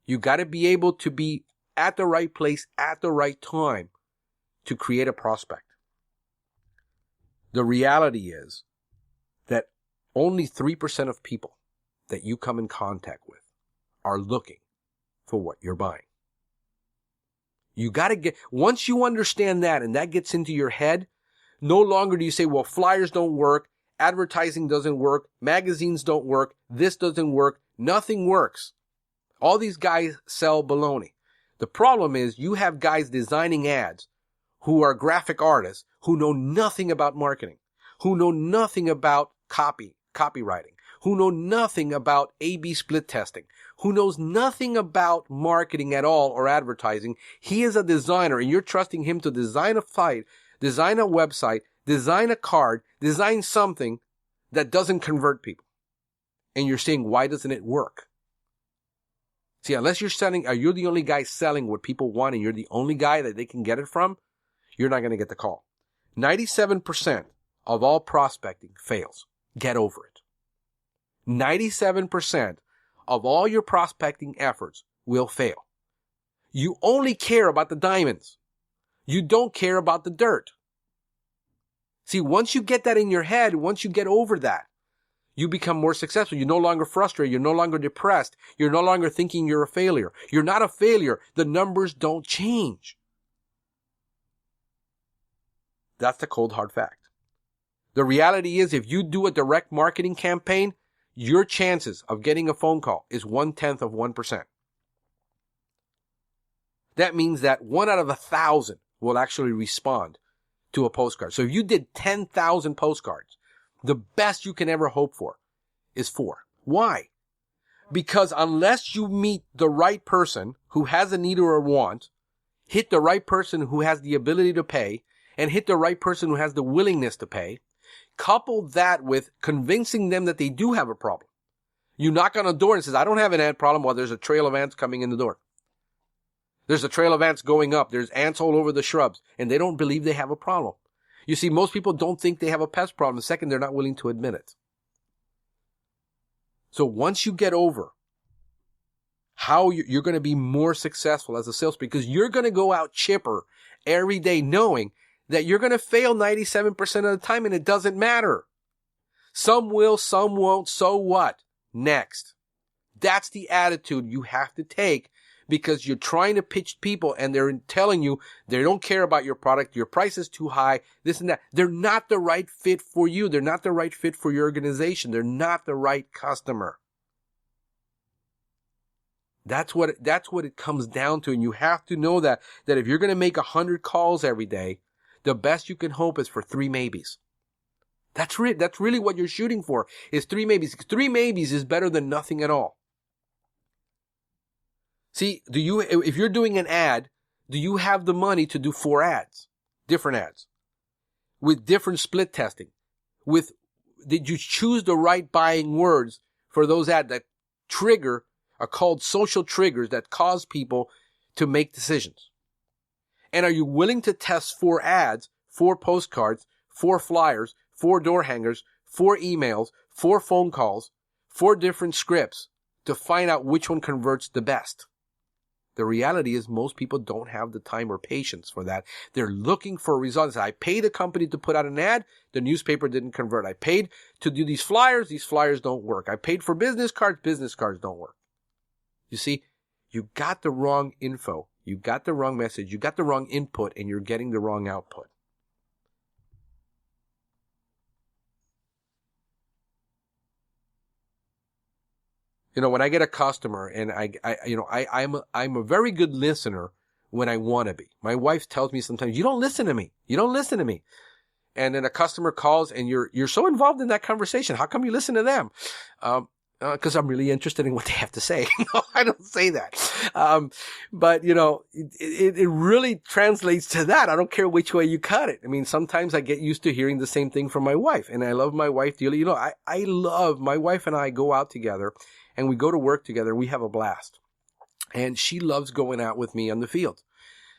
You got to be able to be at the right place at the right time to create a prospect. The reality is that only 3% of people that you come in contact with are looking for what you're buying. You got to once you understand that and that gets into your head, no longer do you say, well, flyers don't work, advertising doesn't work, magazines don't work, this doesn't work, nothing works. All these guys sell baloney. The problem is you have guys designing ads who are graphic artists who know nothing about marketing, who know nothing about copywriting, who know nothing about A/B split testing, who knows nothing about marketing at all or advertising. He is a designer and you're trusting him to design a site, design a website, design a card, design something that doesn't convert people. And you're saying, why doesn't it work? See, unless you're the only guy selling what people want and you're the only guy that they can get it from, you're not going to get the call. 97% of all prospecting fails. Get over it. 97% of all your prospecting efforts will fail. You only care about the diamonds. You don't care about the dirt. See, once you get that in your head, once you get over that, you become more successful. You're no longer frustrated. You're no longer depressed. You're no longer thinking you're a failure. You're not a failure. The numbers don't change. That's the cold hard fact. The reality is, if you do a direct marketing campaign, your chances of getting a phone call is 1/10 of 1%. That means that 1 out of 1,000 will actually respond to a postcard. So if you did 10,000 postcards, the best you can ever hope for is 4. Why? Because unless you meet the right person who has a need or a want, hit the right person who has the ability to pay, and hit the right person who has the willingness to pay, couple that with convincing them that they do have a problem. You knock on a door and says, I don't have an ant problem, while there's a trail of ants coming in the door. There's a trail of ants going up. There's ants all over the shrubs, and they don't believe they have a problem. You see, most people don't think they have a pest problem. Second, they're not willing to admit it. So once you get over how you're going to be more successful as a salesperson, because you're going to go out chipper every day knowing that you're going to fail 97% of the time, and it doesn't matter. Some will, some won't, so what? Next. That's the attitude you have to take, because you're trying to pitch people and they're telling you they don't care about your product, your price is too high, this and that. They're not the right fit for you. They're not the right fit for your organization. They're not the right customer. That's what it comes down to. And you have to know that if you're going to make 100 calls every day, the best you can hope is for 3 maybes. That's really what you're shooting for, is 3 maybes. 3 maybes is better than nothing at all. See, if you're doing an ad, do you have the money to do 4 ads? Different ads. With different split testing. Did you choose the right buying words for those ads that are called social triggers that cause people to make decisions? And are you willing to test 4 ads, 4 postcards, 4 flyers, 4 door hangers, 4 emails, 4 phone calls, 4 different scripts to find out which one converts the best? The reality is most people don't have the time or patience for that. They're looking for results. I paid a company to put out an ad. The newspaper didn't convert. I paid to do these flyers don't work. I paid for business cards don't work. You see, you got the wrong info. You got the wrong message. You got the wrong input, and you're getting the wrong output. You know, when I get a customer and I'm a very good listener when I want to be. My wife tells me sometimes, you don't listen to me. You don't listen to me. And then a customer calls and you're so involved in that conversation. How come you listen to them? Because I'm really interested in what they have to say. No, I don't say that. But you know, it really translates to that. I don't care which way you cut it. I mean, sometimes I get used to hearing the same thing from my wife, and I love my wife dearly. You know, I love my wife, and I go out together and we go to work together. We have a blast, and she loves going out with me on the field.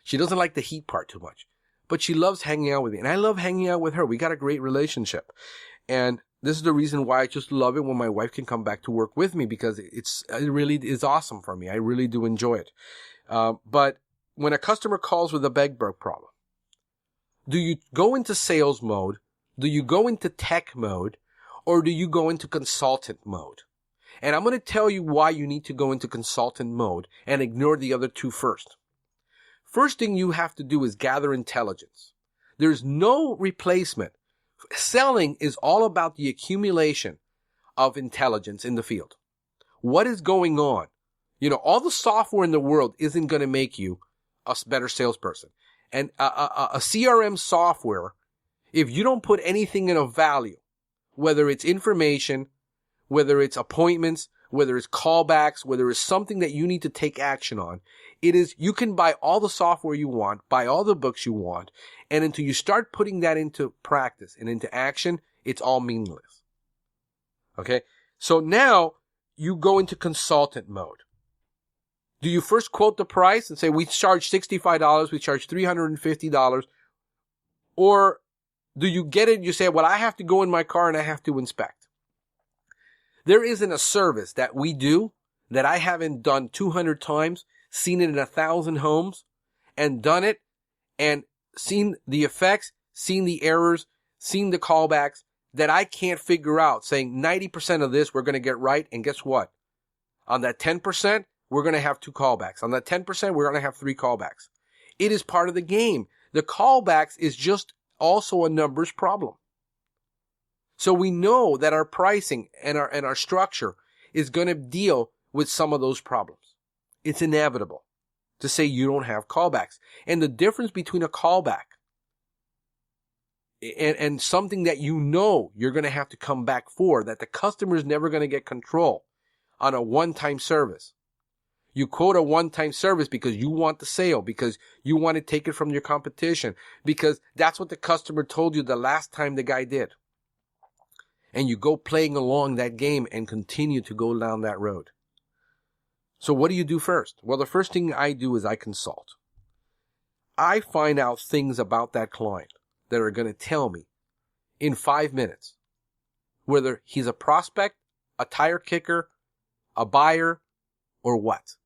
She doesn't like the heat part too much, but she loves hanging out with me, and I love hanging out with her. We got a great relationship, and this is the reason why I just love it when my wife can come back to work with me, because it really is awesome for me. I really do enjoy it. But when a customer calls with a beg-bug problem, do you go into sales mode? Do you go into tech mode? Or do you go into consultant mode? And I'm going to tell you why you need to go into consultant mode and ignore the other 2 first. First thing you have to do is gather intelligence. There's no replacement. Selling is all about the accumulation of intelligence in the field. What is going on? You know, all the software in the world isn't going to make you a better salesperson. And a CRM software, if you don't put anything in a value, whether it's information, whether it's appointments, whether it's callbacks, whether it's something that you need to take action on, you can buy all the software you want, buy all the books you want, and until you start putting that into practice and into action, it's all meaningless. Okay? So now you go into consultant mode. Do you first quote the price and say, we charge $65, we charge $350, or do you get it and you say, well, I have to go in my car and I have to inspect? There isn't a service that we do that I haven't done 200 times, seen it in 1,000 homes, and done it, and seen the effects, seen the errors, seen the callbacks, that I can't figure out, saying 90% of this we're going to get right, and guess what? On that 10%, we're going to have 2 callbacks. On that 10%, we're going to have 3 callbacks. It is part of the game. The callbacks is just also a numbers problem. So we know that our pricing and our structure is going to deal with some of those problems. It's inevitable to say you don't have callbacks. And the difference between a callback and something that you know you're going to have to come back for, that the customer is never going to get control on a one-time service. You quote a one-time service because you want the sale, because you want to take it from your competition, because that's what the customer told you the last time the guy did. And you go playing along that game and continue to go down that road. So what do you do first? Well, the first thing I do is I consult. I find out things about that client that are going to tell me in 5 minutes whether he's a prospect, a tire kicker, a buyer, or what.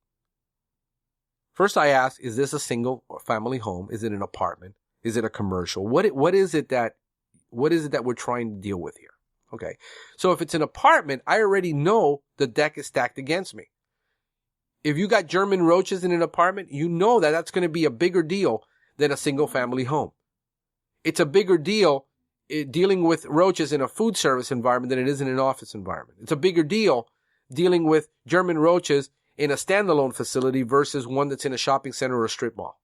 First I ask, is this a single or family home? Is it an apartment? Is it a commercial? What is it that we're trying to deal with here? Okay. So if it's an apartment, I already know the deck is stacked against me. If you got German roaches in an apartment, you know that that's going to be a bigger deal than a single family home. It's a bigger deal dealing with roaches in a food service environment than it is in an office environment. It's a bigger deal dealing with German roaches in a standalone facility versus one that's in a shopping center or a strip mall.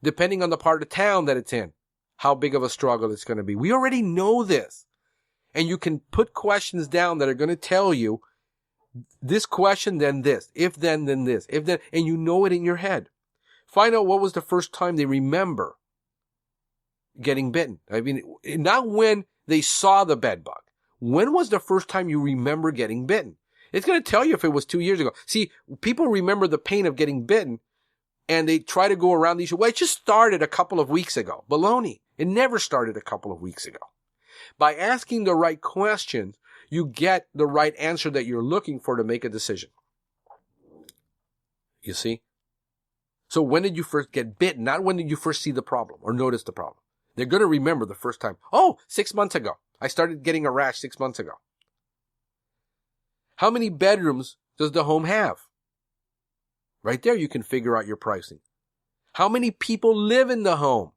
Depending on the part of town that it's in, how big of a struggle it's going to be. We already know this. And you can put questions down that are going to tell you this question, then this. If then this. If then, and you know it in your head. Find out what was the first time they remember getting bitten. I mean, not when they saw the bed bug. When was the first time you remember getting bitten? It's going to tell you if it was 2 years ago. See, people remember the pain of getting bitten and they try to go around these. Well, it just started a couple of weeks ago. Baloney. It never started a couple of weeks ago. By asking the right questions, you get the right answer that you're looking for to make a decision. You see? So when did you first get bitten? Not when did you first see the problem or notice the problem. They're going to remember the first time. Oh, 6 months ago. I started getting a rash 6 months ago. How many bedrooms does the home have? Right there, you can figure out your pricing. How many people live in the home?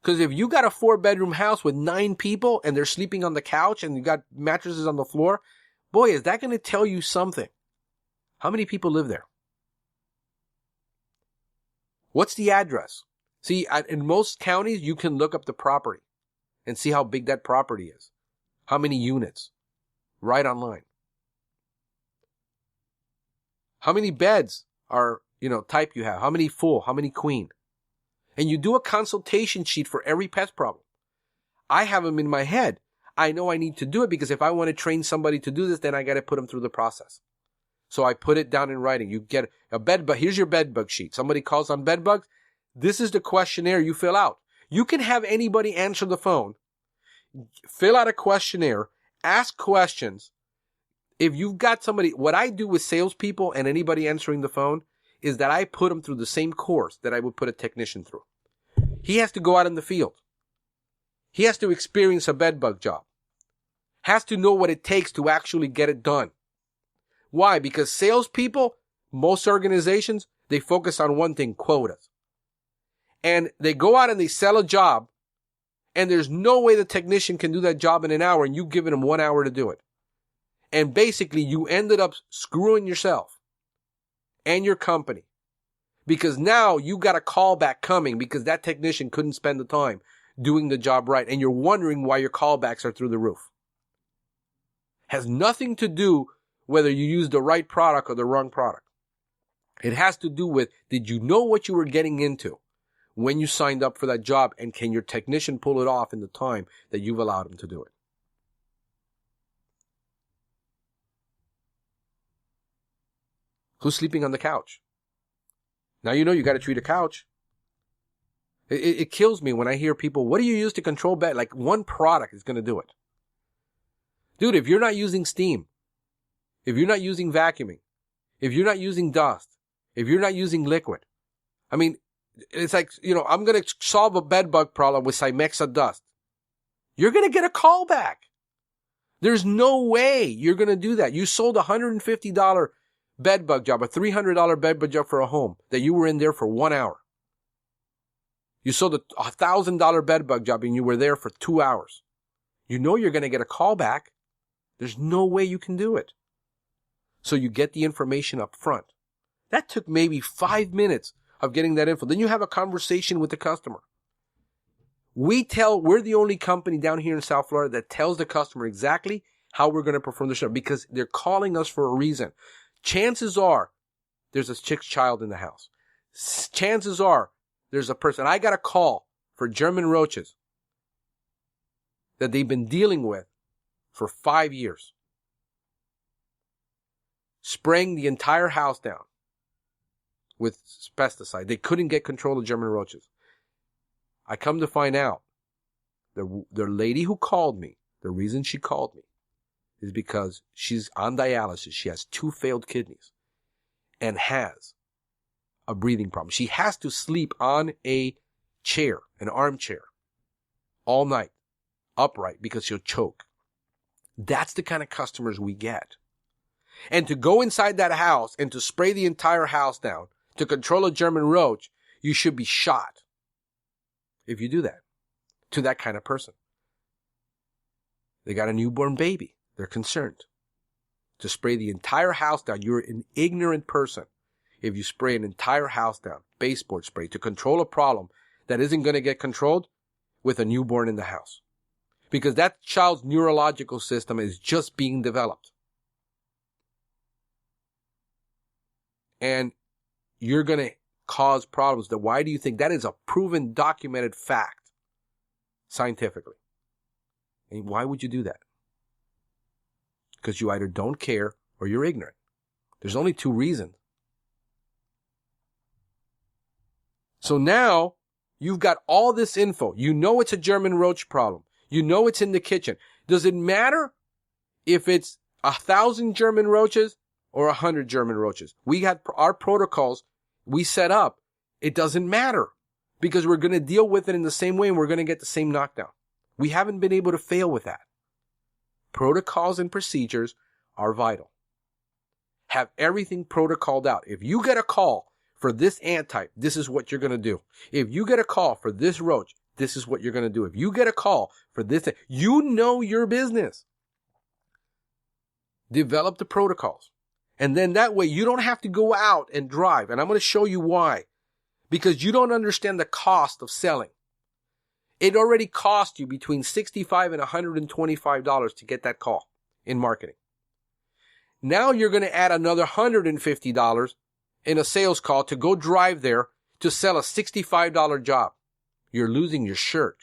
Because if you got a 4-bedroom house with 9 people and they're sleeping on the couch and you got mattresses on the floor, boy, is that going to tell you something. How many people live there? What's the address? See, in most counties, you can look up the property and see how big that property is. How many units? Right online. How many beds are, type you have? How many full? How many queen? And you do a consultation sheet for every pest problem. I have them in my head. I know I need to do it because if I want to train somebody to do this, then I got to put them through the process. So I put it down in writing. You get a bed bug. Here's your bed bug sheet. Somebody calls on bed bugs. This is the questionnaire you fill out. You can have anybody answer the phone, fill out a questionnaire, ask questions. If you've got somebody, what I do with salespeople and anybody answering the phone is that I put them through the same course that I would put a technician through. He has to go out in the field. He has to experience a bed bug job. Has to know what it takes to actually get it done. Why? Because salespeople, most organizations, they focus on one thing, quotas. And they go out and they sell a job, and there's no way the technician can do that job in an hour, and you've given him 1 hour to do it. And basically, you ended up screwing yourself and your company. Because now you got a callback coming because that technician couldn't spend the time doing the job right. And you're wondering why your callbacks are through the roof. Has nothing to do whether you use the right product or the wrong product. It has to do with, did you know what you were getting into when you signed up for that job? And can your technician pull it off in the time that you've allowed him to do it? Who's sleeping on the couch? Now you know you got to treat a couch. It kills me when I hear people, what do you use to control bed? Like one product is going to do it. Dude, if you're not using steam, if you're not using vacuuming, if you're not using dust, if you're not using liquid, I mean, it's like, I'm going to solve a bed bug problem with Cymexa dust. You're going to get a call back. There's no way you're going to do that. You sold a $150 bed bug job, a $300 bed bug job for a home that you were in there for 1 hour. You sold a $1,000 bed bug job and you were there for 2 hours. You know you're going to get a call back. There's no way you can do it. So you get the information up front. That took maybe 5 minutes of getting that info. Then you have a conversation with the customer. We're the only company down here in South Florida that tells the customer exactly how we're going to perform the service because they're calling us for a reason. Chances are there's a chick's child in the house. Chances are there's a person. I got a call for German roaches that they've been dealing with for 5 years. Spraying the entire house down with pesticide. They couldn't get control of German roaches. I come to find out the lady who called me, the reason she called me is because she's on dialysis. She has 2 failed kidneys and has a breathing problem. She has to sleep on a chair, an armchair, all night, upright, because she'll choke. That's the kind of customers we get. And to go inside that house and to spray the entire house down to control a German roach, you should be shot if you do that to that kind of person. They got a newborn baby. They're concerned. To spray the entire house down, you're an ignorant person if you spray an entire house down, baseboard spray, to control a problem that isn't going to get controlled with a newborn in the house. Because that child's neurological system is just being developed. And you're going to cause problems. Why do you think that is a proven, documented fact scientifically? And why would you do that? Because you either don't care or you're ignorant. There's only two reasons. So now you've got all this info. You know it's a German roach problem. You know it's in the kitchen. Does it matter if it's 1,000 German roaches or 100 German roaches? We had our protocols we set up. It doesn't matter because we're going to deal with it in the same way and we're going to get the same knockdown. We haven't been able to fail with that. Protocols and procedures are vital. Have everything protocoled out. If you get a call for this ant type, this is what you're going to do. If you get a call for this roach, this is what you're going to do. If you get a call for this, you know your business. Develop the protocols. And then that way you don't have to go out and drive. And I'm going to show you why. Because you don't understand the cost of selling. It already cost you between $65 and $125 to get that call in marketing. Now you're going to add another $150 in a sales call to go drive there to sell a $65 job. You're losing your shirt.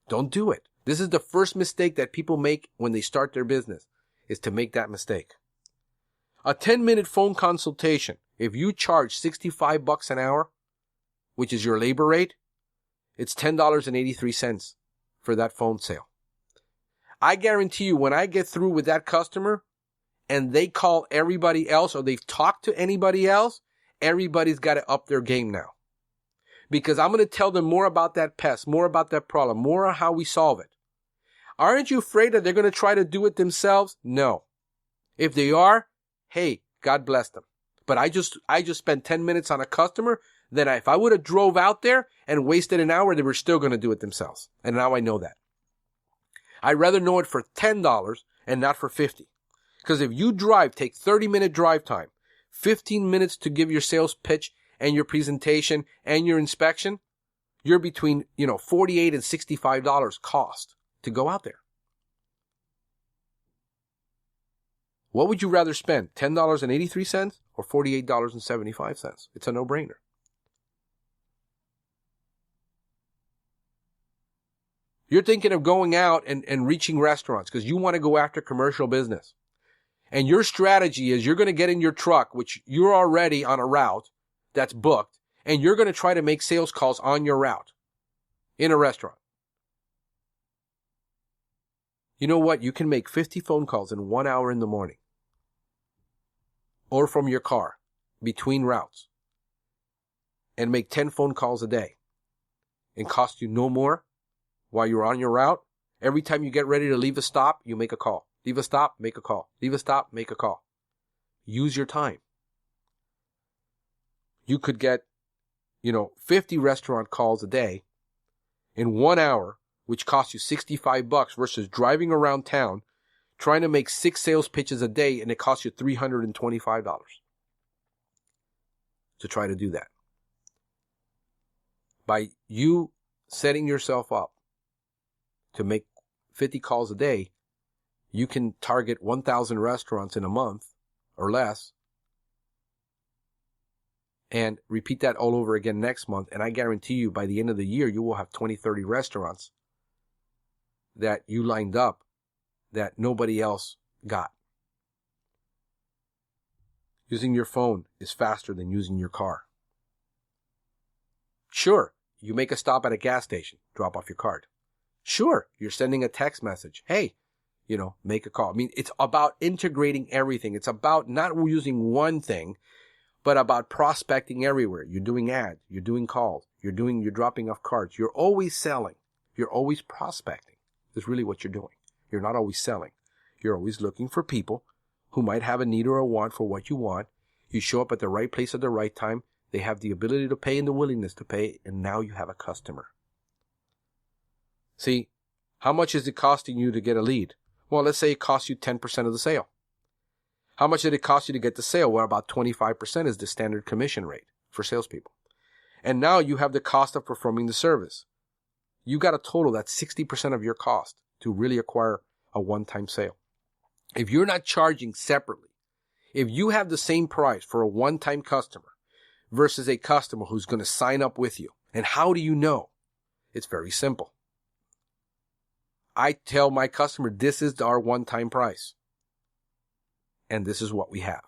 Don't do it. This is the first mistake that people make when they start their business, is to make that mistake. A 10-minute phone consultation, if you charge $65 an hour, which is your labor rate, it's $10.83 for that phone sale. I guarantee you when I get through with that customer and they call everybody else or they've talked to anybody else, everybody's got to up their game now. Because I'm going to tell them more about that pest, more about that problem, more on how we solve it. Aren't you afraid that they're going to try to do it themselves? No. If they are, hey, God bless them. But I just spent 10 minutes on a customer that if I would have drove out there and wasted an hour, they were still going to do it themselves. And now I know that. I'd rather know it for $10 and not for $50. Because if you take 30-minute drive time, 15 minutes to give your sales pitch and your presentation and your inspection, you're between, $48 and $65 cost to go out there. What would you rather spend, $10.83 or $48.75? It's a no-brainer. You're thinking of going out and reaching restaurants because you want to go after commercial business. And your strategy is you're going to get in your truck, which you're already on a route that's booked, and you're going to try to make sales calls on your route in a restaurant. You know what? You can make 50 phone calls in 1 hour in the morning or from your car between routes and make 10 phone calls a day and cost you no more while you're on your route. Every time you get ready to leave a stop, you make a call. Leave a stop, make a call. Leave a stop, make a call. Use your time. You could get, 50 restaurant calls a day in 1 hour, which costs you $65 versus driving around town trying to make 6 sales pitches a day and it costs you $325 to try to do that. By you setting yourself up to make 50 calls a day, you can target 1,000 restaurants in a month or less and repeat that all over again next month. And I guarantee you by the end of the year, you will have 20, 30 restaurants that you lined up that nobody else got. Using your phone is faster than using your car. Sure, you make a stop at a gas station, drop off your card. Sure, you're sending a text message. Hey, make a call. I mean, it's about integrating everything. It's about not using one thing, but about prospecting everywhere. You're doing ads. You're doing calls. You're dropping off cards. You're always selling. You're always prospecting. Is really what you're doing. You're not always selling. You're always looking for people who might have a need or a want for what you want. You show up at the right place at the right time. They have the ability to pay and the willingness to pay, and now you have a customer. See, how much is it costing you to get a lead? Well, let's say it costs you 10% of the sale. How much did it cost you to get the sale? Well, about 25% is the standard commission rate for salespeople. And now you have the cost of performing the service. You got a total that's 60% of your cost to really acquire a one-time sale. If you're not charging separately, if you have the same price for a one-time customer versus a customer who's going to sign up with you, and how do you know? It's very simple. I tell my customer, this is our one-time price. And this is what we have.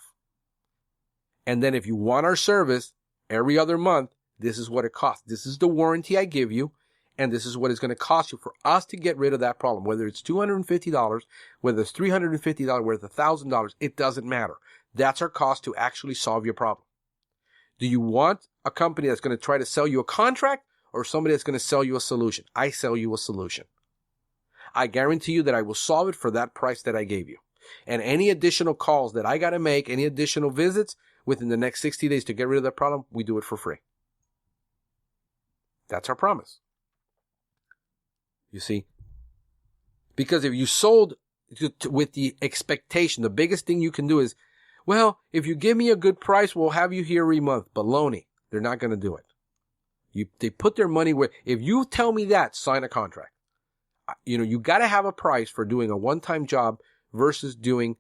And then if you want our service every other month, this is what it costs. This is the warranty I give you. And this is what it's going to cost you for us to get rid of that problem. Whether it's $250, whether it's $350, whether it's $1,000, it doesn't matter. That's our cost to actually solve your problem. Do you want a company that's going to try to sell you a contract or somebody that's going to sell you a solution? I sell you a solution. I guarantee you that I will solve it for that price that I gave you. And any additional calls that I got to make, any additional visits within the next 60 days to get rid of that problem, we do it for free. That's our promise. You see? Because if you sold with the expectation, the biggest thing you can do is, well, if you give me a good price, we'll have you here every month. Baloney. They're not going to do it. They put their money where, if you tell me that, sign a contract. You got to have a price for doing a one-time job versus doing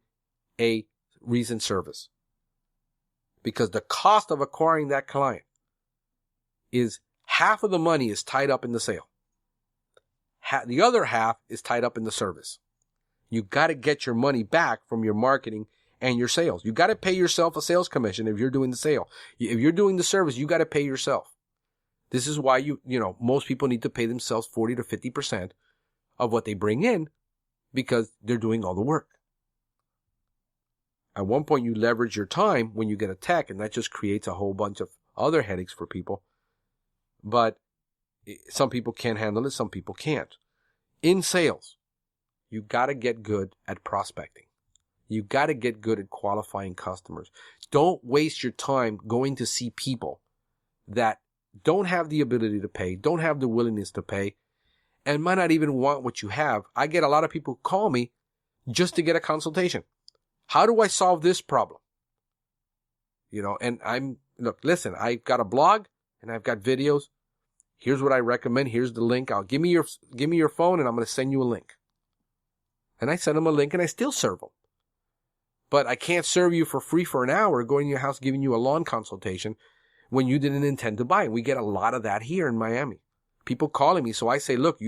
a reason service. Because the cost of acquiring that client is half of the money is tied up in the sale. The other half is tied up in the service. You got to get your money back from your marketing and your sales. You got to pay yourself a sales commission if you're doing the sale. If you're doing the service, you got to pay yourself. This is why most people need to pay themselves 40 to 50% of what they bring in because they're doing all the work. At one point, you leverage your time when you get a tech, and that just creates a whole bunch of other headaches for people. But some people can handle it, some people can't. In sales, you got to get good at prospecting. You got to get good at qualifying customers. Don't waste your time going to see people that don't have the ability to pay, don't have the willingness to pay, and might not even want what you have. I get a lot of people who call me just to get a consultation. How do I solve this problem? And listen, I've got a blog and I've got videos. Here's what I recommend. Here's the link. Give me your phone and I'm going to send you a link. And I send them a link and I still serve them. But I can't serve you for free for an hour going to your house giving you a lawn consultation when you didn't intend to buy. And we get a lot of that here in Miami. People calling me. So I say, look,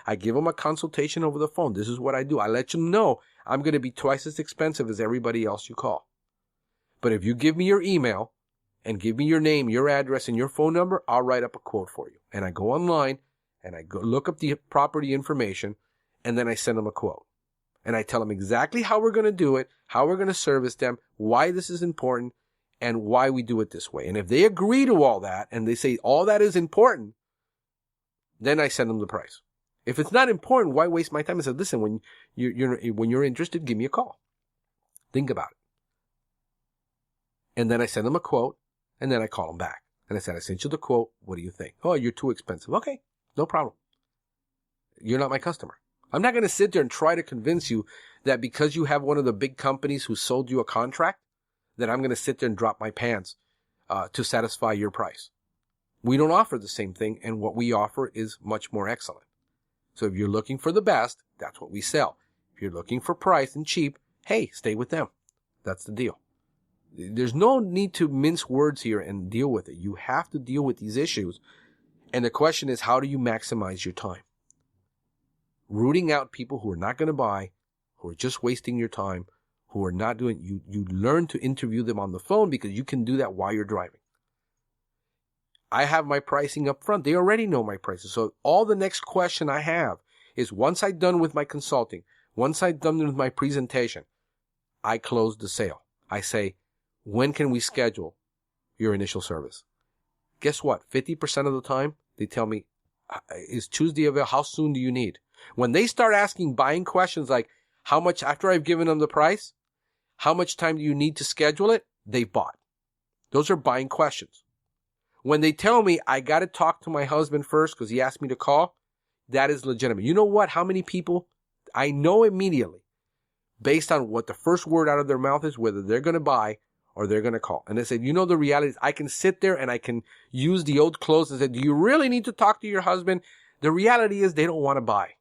I give them a consultation over the phone. This is what I do. I let them know I'm going to be twice as expensive as everybody else you call. But if you give me your email and give me your name, your address, and your phone number, I'll write up a quote for you. And I go online and I go look up the property information and then I send them a quote. And I tell them exactly how we're going to do it, how we're going to service them, why this is important, and why we do it this way. And if they agree to all that and they say all that is important, then I send them the price. If it's not important, why waste my time? I said, listen, when you're interested, give me a call. Think about it. And then I send them a quote, and then I call them back. And I said, I sent you the quote. What do you think? Oh, you're too expensive. Okay, no problem. You're not my customer. I'm not going to sit there and try to convince you that because you have one of the big companies who sold you a contract, that I'm going to sit there and drop my pants to satisfy your price. We don't offer the same thing, and what we offer is much more excellent. So if you're looking for the best, that's what we sell. If you're looking for price and cheap, hey, stay with them. That's the deal. There's no need to mince words here and deal with it. You have to deal with these issues. And the question is, how do you maximize your time? Rooting out people who are not going to buy, who are just wasting your time, who are not doing, you learn to interview them on the phone because you can do that while you're driving. I have my pricing up front. They already know my prices. So all the next question I have is once I'm done with my consulting, once I'm done with my presentation, I close the sale. I say, when can we schedule your initial service? Guess what? 50% of the time, they tell me, is Tuesday available? How soon do you need? When they start asking buying questions like, How much, after I've given them the price, how much time do you need to schedule it? They've bought. Those are buying questions. When they tell me I got to talk to my husband first because he asked me to call, that is legitimate. You know what? How many people I know immediately, based on what the first word out of their mouth is, whether they're going to buy or they're going to call. And they said, you know, the reality is I can sit there and I can use the old clothes and say, do you really need to talk to your husband? The reality is they don't want to buy.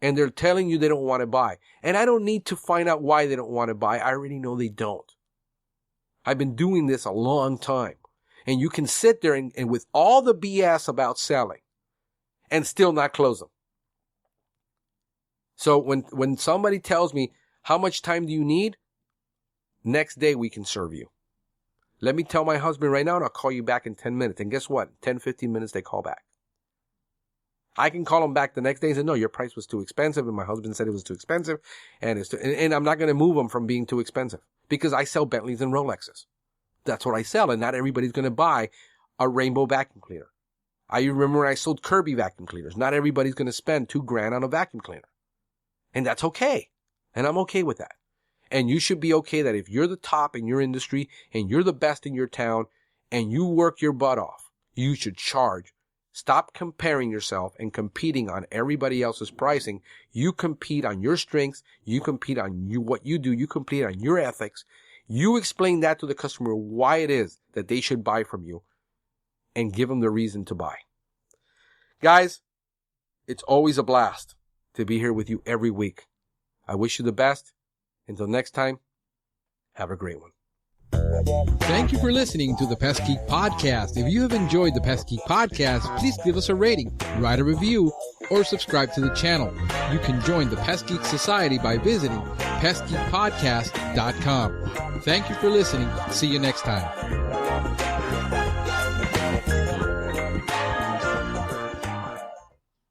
And they're telling you they don't want to buy. And I don't need to find out why they don't want to buy. I already know they don't. I've been doing this a long time. And you can sit there and with all the BS about selling and still not close them. So when somebody tells me, how much time do you need? Next day we can serve you. Let me tell my husband right now and I'll call you back in 10 minutes. And guess what? 10, 15 minutes they call back. I can call them back the next day and say, no, your price was too expensive. And my husband said it was too expensive. And I'm not going to move them from being too expensive because I sell Bentleys and Rolexes. That's what I sell. And not everybody's going to buy a rainbow vacuum cleaner. I remember when I sold Kirby vacuum cleaners. Not everybody's going to spend $2,000 on a vacuum cleaner. And that's okay. And I'm okay with that. And you should be okay that if you're the top in your industry and you're the best in your town and you work your butt off, you should charge. Stop comparing yourself and competing on everybody else's pricing. You compete on your strengths. You compete on what you do. You compete on your ethics. You explain that to the customer why it is that they should buy from you and give them the reason to buy. Guys, it's always a blast to be here with you every week. I wish you the best. Until next time, have a great one. Thank you for listening to the Pest Geek Podcast. If you have enjoyed the Pest Geek Podcast, please give us a rating, write a review, or subscribe to the channel. You can join the Pest Geek Society by visiting pestgeekpodcast.com. Thank you for listening. See you next time.